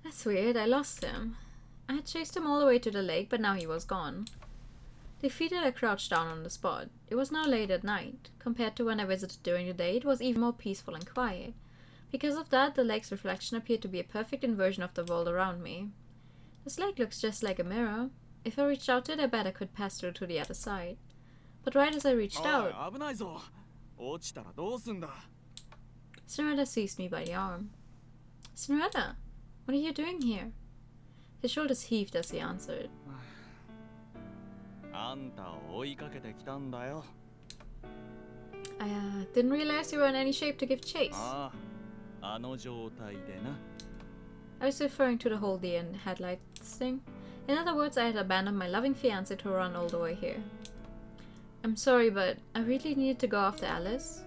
That's weird, I lost him. I had chased him all the way to the lake, but now he was gone. Defeated, I crouched down on the spot. It was now late at night. Compared to when I visited during the day, it was even more peaceful and quiet. Because of that, the lake's reflection appeared to be a perfect inversion of the world around me. This lake looks just like a mirror. If I reached out to it, I bet I could pass through to the other side. But right as I reached out, おい、危ないぞ。落ちたらどうすんだ。 Cinderella seized me by the arm. Cinderella, what are you doing here? His shoulders heaved as he answered. あんたを追いかけてきたんだよ。 I didn't realize you were in any shape to give chase. ああ、あの状態でな。 I was referring to the whole deer in headlights thing. In other words, I had abandoned my loving fiancé to run all the way here. I'm sorry, but I really needed to go after Alice.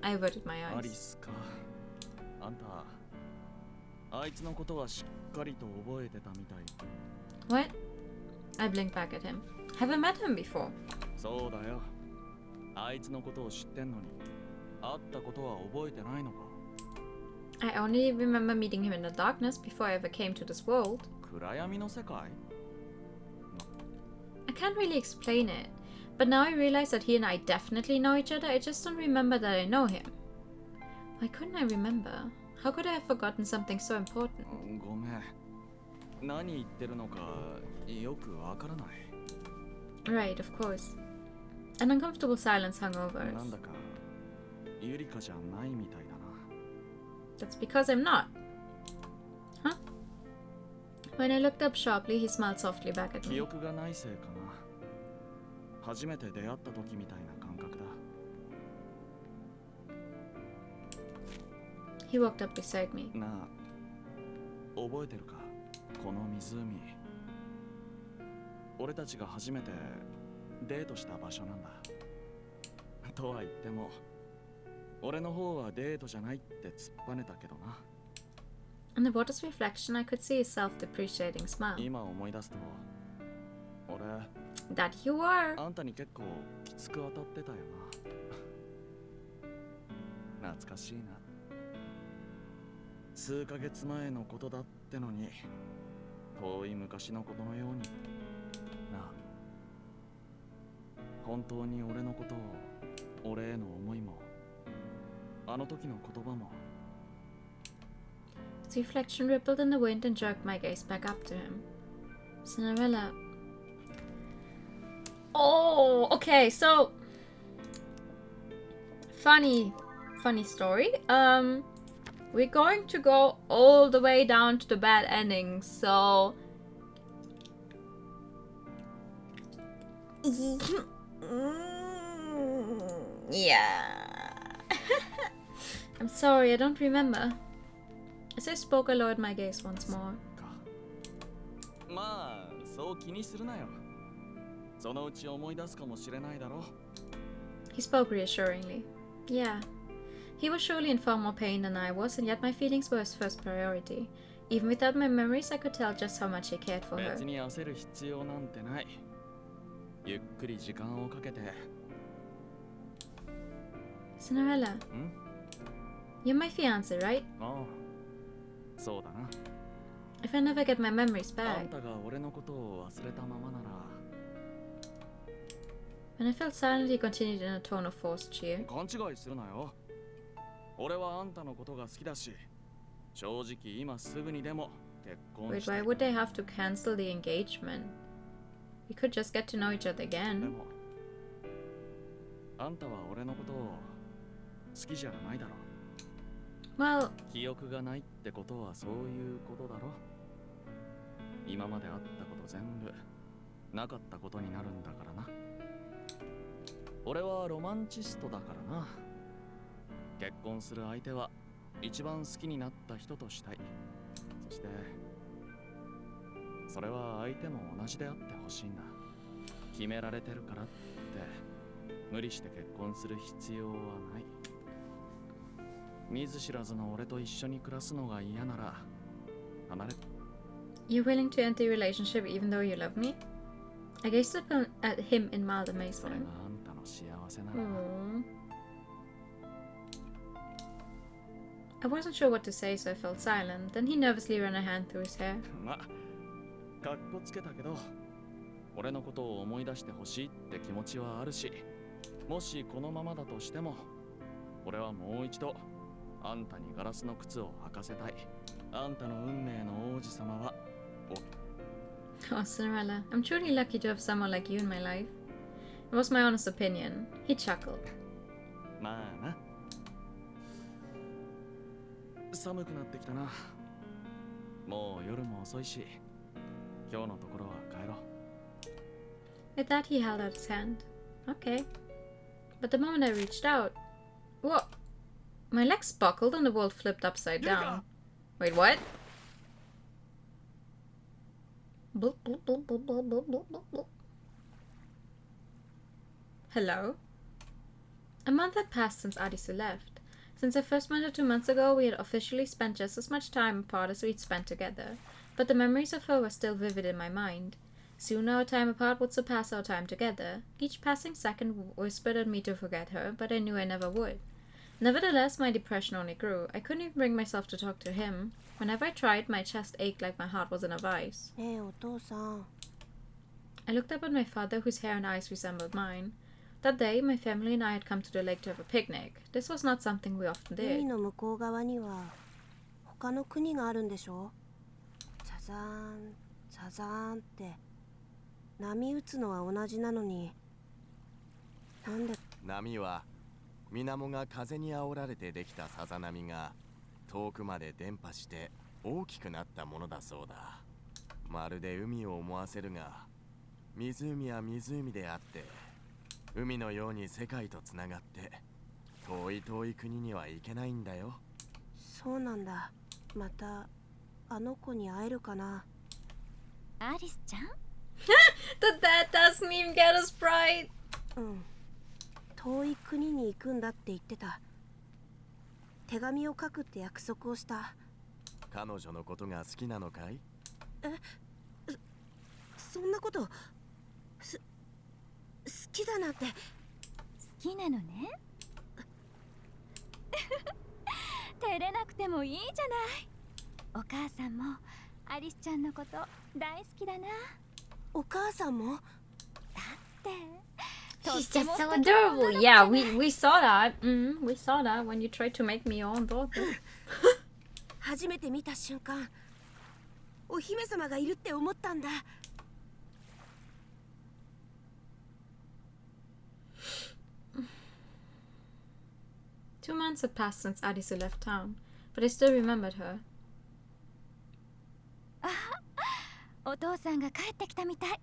I averted my アリ eyes. スか。あんた、あいつのことはしっかりと覚えてたみたい。 What? I blinked back at him. Have I met him before? そうだよ。あいつのことを知ってんのに、会ったことは覚えてないのか。 I only remember meeting him in the darkness before I ever came to this world. 暗闇の世界？ I can't really explain it, but now I realize that he and I definitely know each other. I just don't remember that I know him. Why couldn't I remember? How could I have forgotten something so important? ごめん。何言ってるのかよくわからない。 Right, of course. An uncomfortable silence hung over なん us. だかユリカじゃないみたいだな。 That's because I'm not. Huh? When I looked up sharply, he smiled softly back at 記 me. 憶がないせいかな。初めて出会った時みたいな感覚だ。 He walked up beside me. なあ、覚えてるか？この湖。俺たちが初めてデートした場所なんだ。とは言っても、俺の方はデートじゃないって突っぱねたけどな。 In the water's reflection, I could see his self-depreciating smile. 今思い出すと、俺、 That you were. あんたに結構きつく当たってたよな。懐かしいな。数ヶ月前のことだってのに、遠い昔のことのように。なあ、本当に俺のことを、俺への思いも、あの時の言葉も。 His reflection rippled in the wind and jerked my gaze back up to him. Cinderella. Oh, okay, so funny story. We're going to go all the way down to the bad ending, so yeah. I'm sorry, I don't remember. As I spoke, I lowered my gaze once more. まあ、そう気にするなよ。そのうち思い出すかもしれないだろ。 He spoke reassuringly. Yeah. He was surely in far more pain than I was, and yet my feelings were his first priority. Even without my memories, I could tell just how much he cared for her. 別に焦る必要なんてない。ゆっくり時間をかけて。 Cinderella, ん？ you're my fiancé, right? ああ、そうだな。 If I never get my memories あ back. んたが俺のことを忘れたままなら。 When I felt silent, he continued in a tone of forced cheer. 勘違いするなよ。俺はあんたのことが好きだし、正直今すぐにでも結婚 Wait, した why い。 would they have to cancel the engagement? We could just get to know each other で again. も、あんたは俺のことを好きじゃないだろ。 Well, 記憶がないってことはそういうことだろ。今まであったこと全部なかったことになるんだからな。俺はロマンチストだからな。結婚する相手は一番好きになった人としたい。そしてそれは相手も同じであってほしいんだ。決められてるからって無理して結婚する必要はない。見ず知らずの俺と一緒に暮らすのが嫌なら離れ。 you're willing to end the relationship even though you love me? I gazed at him in mild それが amazement. あんたの幸せなら。 Aww. I wasn't sure what to say, so I felt silent. Then he nervously ran a hand through his hair. まあ、かっこつけたけど、俺のことを思い出してほしいって気持ちはあるし、もしこのままだとしても、俺はもう一度あんたにガラスの靴を履かせたい。あんたの運命の王子様は、 Oh, Cinderella, I'm truly lucky to have someone like you in my life. It was my honest opinion. He chuckled. まあな。寒くなってきたな。もう夜も遅いし、今日のところは帰ろう。 At that, he held out his hand. Okay. But the moment I reached out... Whoa! My legs buckled and the world flipped upside down. Wait, what? Bloop, bloop, bloop, bloop, bloop, bloop, bloop, bloop, bloop. Hello? A month had passed since Arisu left. Since I first met her 2 months ago, we had officially spent just as much time apart as we'd spent together, but the memories of her were still vivid in my mind. Soon our time apart would surpass our time together. Each passing second whispered at me to forget her, but I knew I never would. Nevertheless, my depression only grew. I couldn't even bring myself to talk to him. Whenever I tried, my chest ached like my heart was in a vice. ねえお父さん。 I looked up at my father, whose hair and eyes resembled mine. That day, my family and I had come to the lake to have a picnic. This was not something we often 海 did. の向こう側には他の国があるんでしょ。ザザーンザザーンって波打つのは同じなのに、なんで。波は水面が風に煽られてできたさざ波が遠くまで伝播して大きくなったものだそうだ。まるで海を思わせるが、湖は湖であって海のように世界とつながって遠い遠い国には行けないんだよ。そうなんだ。またあの子に会えるかな。アリスちゃん The dad doesn't even get a sprite! うん。遠い国に行くんだって言ってた。手紙を書くって約束をした。彼女のことが好きなのかい？そんなこと好きだなんて。好きなのね照れなくてもいいじゃない。お母さんもアリスちゃんのこと大好きだな。お母さんも？だってと She's って just も so 素敵な Adorable! 女の子 Yeah, we saw that. We saw that when you tried to make me your own daughter. 初めて見た瞬間、お姫様がいるって思ったんだ。2 months had passed since Arisu left town, but I still remembered her. お父さんが帰ってきたみたい。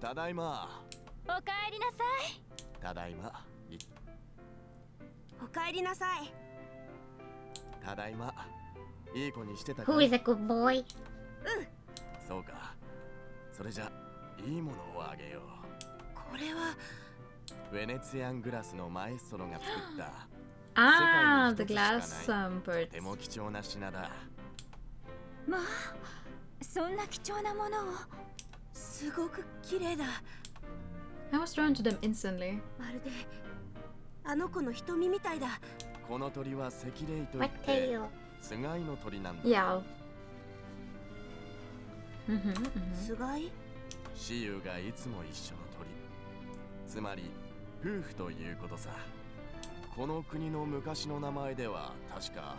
ただいま。おかえりなさい。ただいま。おかえりなさい。ただいま。いい子にしてたか？ Who is a good boy? そうか。それじゃいいものをあげよう。これはヴェネツィアングラスのマエストロが作った Ah, 世 the 界に一つし glass かない birds. とても貴重な品だ。まあそんな貴重なものを。すごく綺麗だ。 I was drawn to them instantly. まるであの子の瞳みたいだ。この鳥は赤霊といっ What て tail? つがいの鳥なんだ。 Yeah. Mm-hmm. つがい？雌雄がいつも一緒の鳥。つまり夫婦ということさ。この国の昔の名前では確か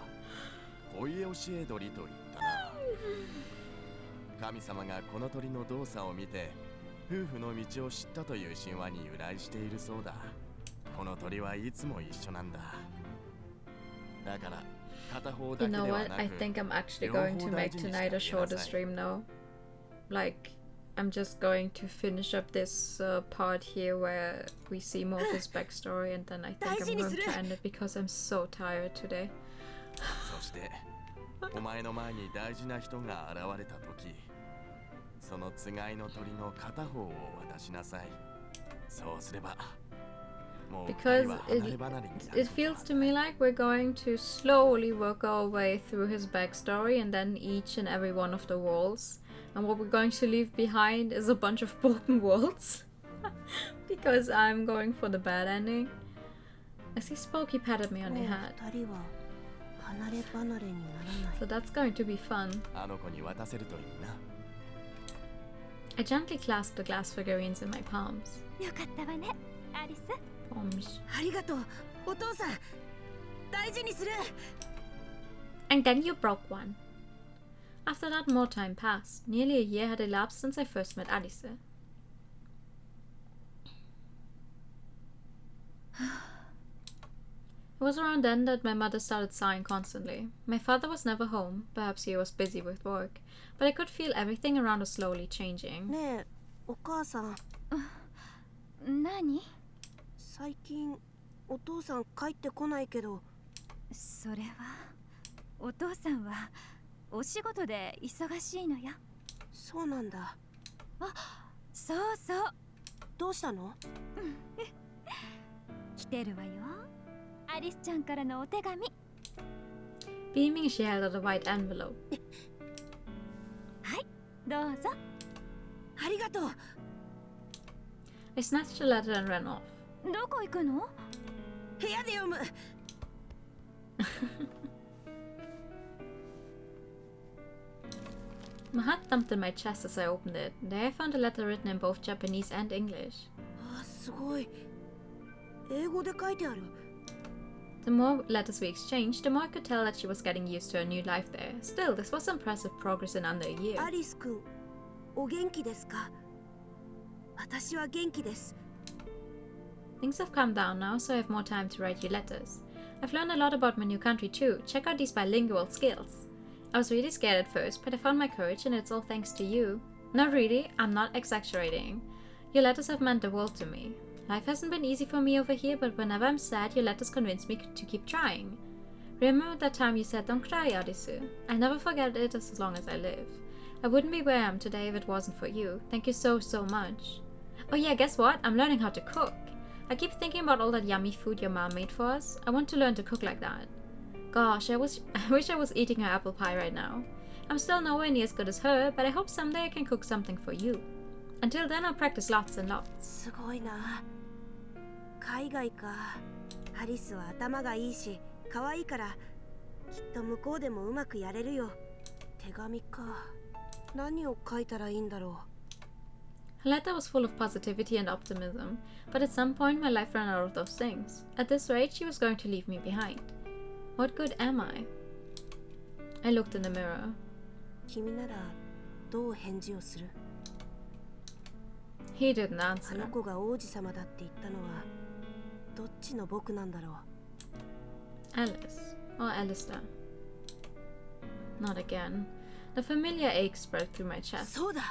恋教え鳥と言ったな。神様がこの鳥の動作を見て夫婦の道を知ったという神話に由来しているそうだ。この鳥はいつも一緒なんだ。だから片方だ You けで know は what? なく I think I'm actually going to make tonight a shorter stream now. Like, I'm just going to finish up this part here where we see more of his backstory, and then I think I'm going to end it because I'm so tired today. そしてお前の前に大事な人が現れた時、そのつがいの鳥の片方を渡しなさい。そうすればもう二 Because 人は離れ離れになる。 it feels to me like we're going to slowly work our way through his backstory and then each and every one of the walls. And what we're going to leave behind is a bunch of broken walls. Because I'm going for the bad ending. As he spoke, he patted me on the もう head. 二人は離れ離れにならない。 So that's going to be fun. あの子に渡せるといいな。 I gently clasped the glass figurines in my palms. よかったわねアリス。 Palms. ありがとう、お父さん。大事にする。 And then you broke one. After that, more time passed. Nearly a year had elapsed since I first met Alice. It was around then that my mother started sighing constantly. My father was never home, perhaps he was busy with work, but I could feel everything around us slowly changing. ねえ、お母さん。何？最近お父さん帰ってこないけど。それはお父さんはお仕事で忙しいのよ。そうなんだ。あ、そうそう。どうしたの？来てるわよ。アリスちゃんからのお手紙。Beaming, she held out a white envelope. はい、どうぞ。ありがとう。I snatched the letter and ran off. どこ行くの？部屋で読む。My heart thumped in my chest as I opened it. There I found a letter written in both Japanese and English. あ、すごい。英語で書いてある。The more letters we exchanged, the more I could tell that she was getting used to her new life there. Still, this was impressive progress in under a year. アリス君、お元気ですか？私は元気です。 Things have calmed down now, so I have more time to write you letters. I've learned a lot about my new country too. Check out these bilingual skills. I was really scared at first, but I found my courage and it's all thanks to you. No, really, I'm not exaggerating. Your letters have meant the world to me. Life hasn't been easy for me over here, but whenever I'm sad, your letters convince me to keep trying. Remember that time you said, "Don't cry, Arisu." I'll never forget it as long as I live. I wouldn't be where I am today if it wasn't for you. Thank you so, so much. Oh yeah, guess what? I'm learning how to cook. I keep thinking about all that yummy food your mom made for us. I want to learn to cook like that. Gosh, I wish I was eating her apple pie right now. I'm still nowhere near as good as her, but I hope someday I can cook something for you. Until then, I'll practice lots and lots. すごいな。海外か。アリスは頭がいいし、可愛いから、きっと向こうでもうまくやれるよ。手紙か。何を書いたらいいんだろう。 Her letter was full of positivity and optimism, but at some point my life ran out of those things. At this rate, she was going to leave me behind. What good am I? I looked in the mirror. 君ならどう返事をする？ He didn't あ answer. の子が王子様だって言ったのはどっちの僕なんだろう。 Alice or Alistair? Not again. The familiar ache spread through my chest. そうだ。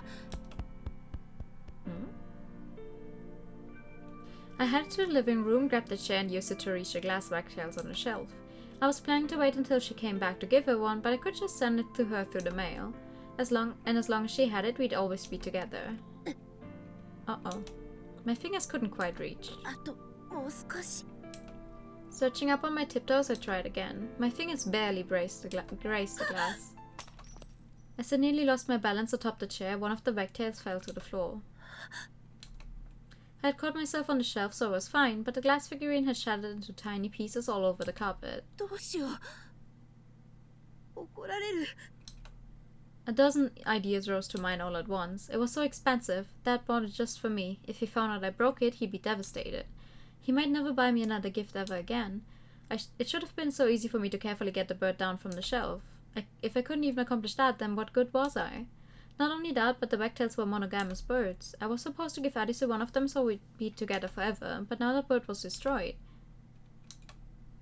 I headed to the living room, grabbed a chair and used it to reach the glass wagtails on the shelf. I was planning to wait until she came back to give her one, but I could just send it to her through the mail. As long as she had it, we'd always be together. Uh-oh. My fingers couldn't quite reach. あともう少し。 Searching up on my tiptoes, I tried again. My fingers barely grazed the glass. As I nearly lost my balance atop the chair, one of the wagtails fell to the floor. I had caught myself on the shelf, so I was fine, but the glass figurine had shattered into tiny pieces all over the carpet. どうしよう。怒られる。 A dozen ideas rose to mind all at once. It was so expensive. Dad bought it just for me. If he found out I broke it, he'd be devastated. He might never buy me another gift ever again. It should have been so easy for me to carefully get the bird down from the shelf. If I couldn't even accomplish that, then what good was I? Not only that, but the wagtails were monogamous birds. I was supposed to give Arisu one of them so we'd be together forever, but now the bird was destroyed.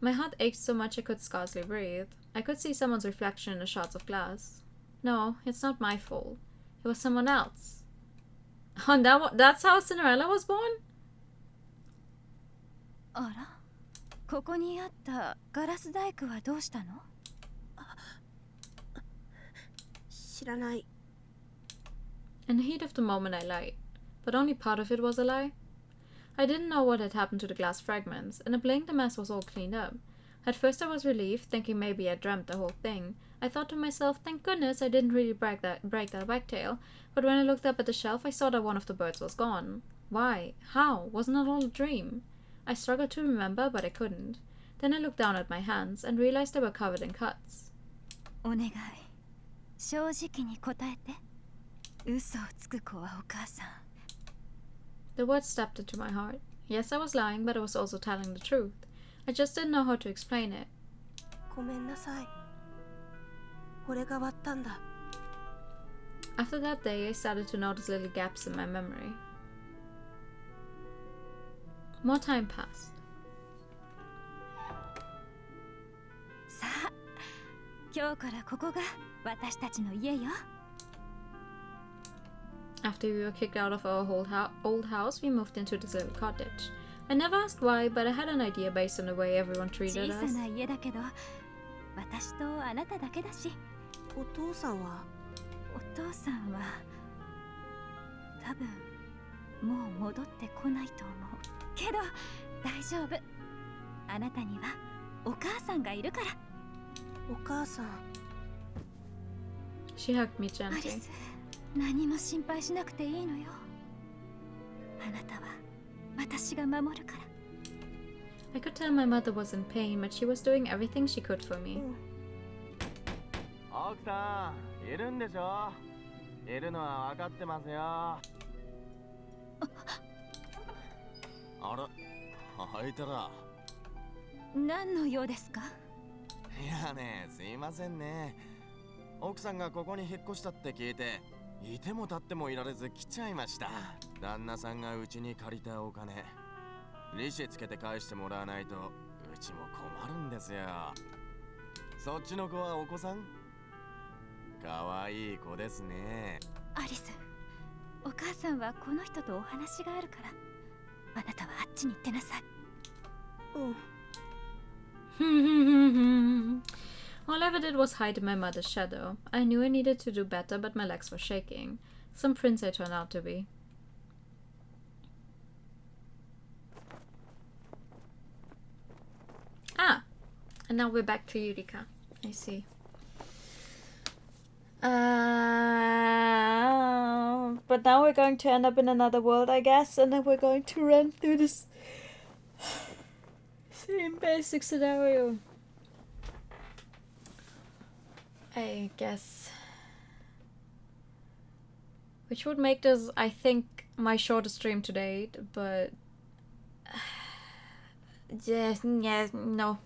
My heart ached so much I could scarcely breathe. I could see someone's reflection in the shards of glass. No, it's not my fault. It was someone else. Oh, that's how Cinderella was born? あら、ここにあったガラス細工はどうしたの？知らない。 In the heat of the moment I lied, but only part of it was a lie. I didn't know what had happened to the glass fragments. In a blink the mess was all cleaned up. At first I was relieved, thinking maybe I dreamt the whole thing. I thought to myself, thank goodness I didn't really break that wagtail, but when I looked up at the shelf I saw that one of the birds was gone. Why? How? Wasn't it all a dream? I struggled to remember, but I couldn't. Then I looked down at my hands and realized they were covered in cuts. お願い、正直に答えて。嘘をつく子はお母さん。 The words stabbed into my heart. Yes, I was lying, but I was also telling the truth. I just didn't know how to explain it. ごめんなさい。俺が割ったんだ。 After that day, I started to notice little gaps in my memory. More time passed. 今日からここが私たちの家よ。 After we were kicked out of our old house, we moved into this little cottage. I never asked why, but I had an idea based on the way everyone 小 treated さ us. な家だけど、私とあなただけだし。お父さんはお父さんは多分もう戻ってこないと思うけど大丈夫。あなたにはお母さんがいるから。お母さん She hugged me アリ gently. ス、何も心配しなくていいのよ。あなたは私が守るから。 I could tell my mother was in pain, but she was doing everything she could for me. 奥さんいるんでしょ。いるのは分かってますよ。あら、あいたら。何の用ですか？いやね、すいませんね。奥さんがここに引っ越したって聞いて、いても立ってもいられず来ちゃいました。旦那さんがうちに借りたお金、利子つけて返してもらわないとうちも困るんですよ。そっちの子はお子さん？かわいい子ですね。アリス、お母さんはこの人とお話があるから、あなたはあっちに行ってなさい。うん。All I ever did was hide in my mother's shadow. I knew I needed to do better, but my legs were shaking. Some prince I turned out to be. Ah! And now we're back to Yurika. I see. But now we're going to end up in another world, I guess, and then we're going to run through this same basic scenario. I guess. Which would make this, I think, my shortest stream to date, but... yeah, no.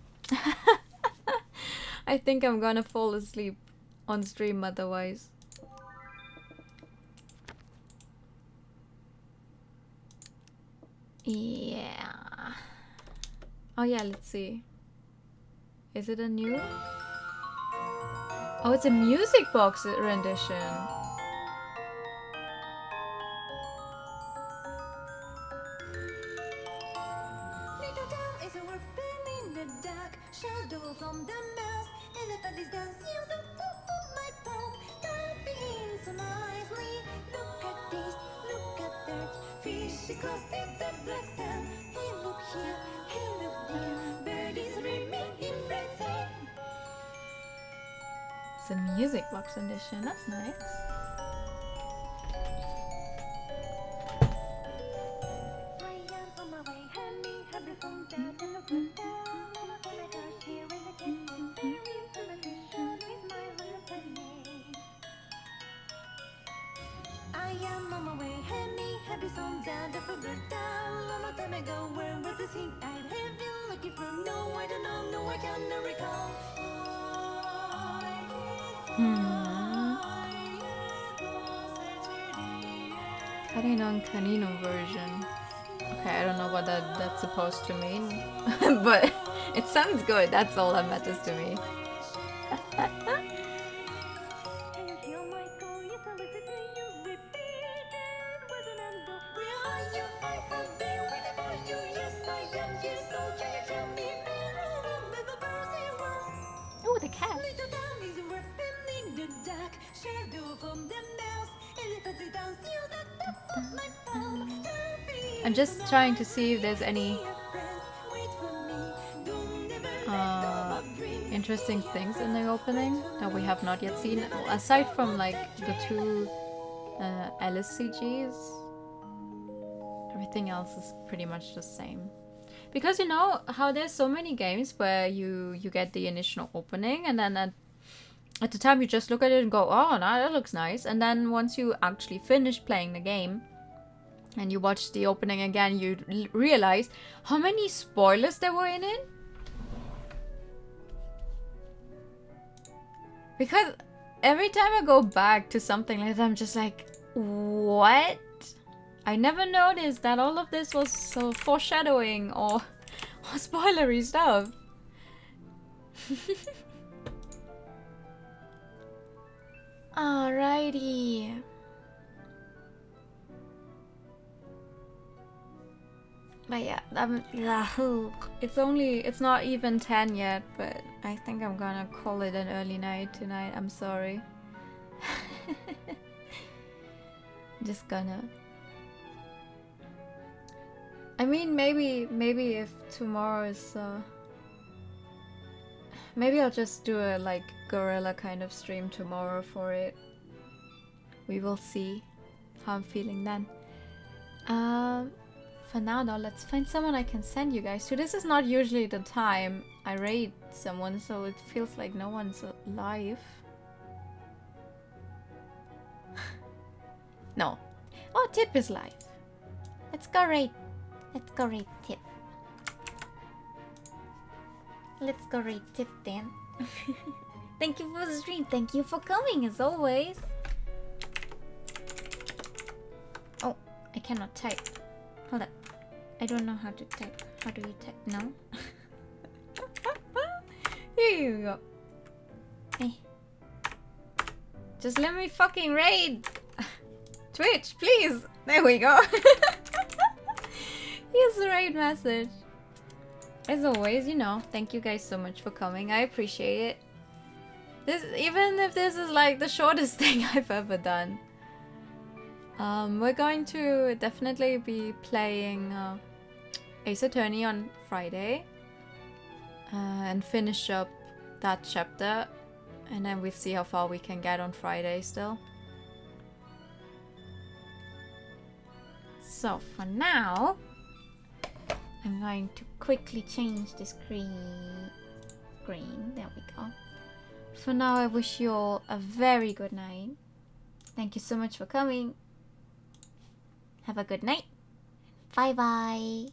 I think I'm gonna fall asleep on stream otherwise. Yeah. Oh yeah, let's see. Is it a new? Oh, it's a music box rendition. It's a music box edition, that's nice. Karinon Kanino version. Okay, I don't know what that's supposed to mean, but it sounds good, that's all that matters to me. Oh, the cat! I'm just trying to see if there's any interesting things in the opening that we have not yet seen, aside from like the two LSCGs. Everything else is pretty much the same. Because you know how there's so many games where you get the initial opening and then at the time you just look at it and go, oh, no, that looks nice. And then once you actually finish playing the game and you watch the opening again, you realize how many spoilers there were in it. Because every time I go back to something like that, I'm just like, what? I never noticed that all of this was so foreshadowing or spoilery stuff. Alrighty. But yeah, it's not even 10 yet, but I think I'm gonna call it an early night tonight. I'm sorry. Just gonna. I mean, maybe if tomorrow is maybe I'll just do a like guerrilla kind of stream tomorrow for it. We will see how I'm feeling then. For now though, let's find someone I can send you guys to. This is not usually the time I raid someone, so it feels like no one's alive. No. Oh, Tip is live. Let's go raid. Let's go raid Tip. Let's go raid Tip then. Thank you for the stream. Thank you for coming as always. Oh, I cannot type. Hold up. I don't know how to type. How do you type? No? Here you go. Hey. Just let me fucking raid. Twitch, please. There we go. Here's the raid message. As always, you know, thank you guys so much for coming. I appreciate it. This, even if this is like the shortest thing I've ever done. We're going to definitely be playing Ace Attorney on Friday and finish up that chapter, and then we'll see how far we can get on Friday still. So for now, I'm going to quickly change the screen. There we go. For now, I wish you all a very good night. Thank you so much for coming. Have a good night. Bye bye.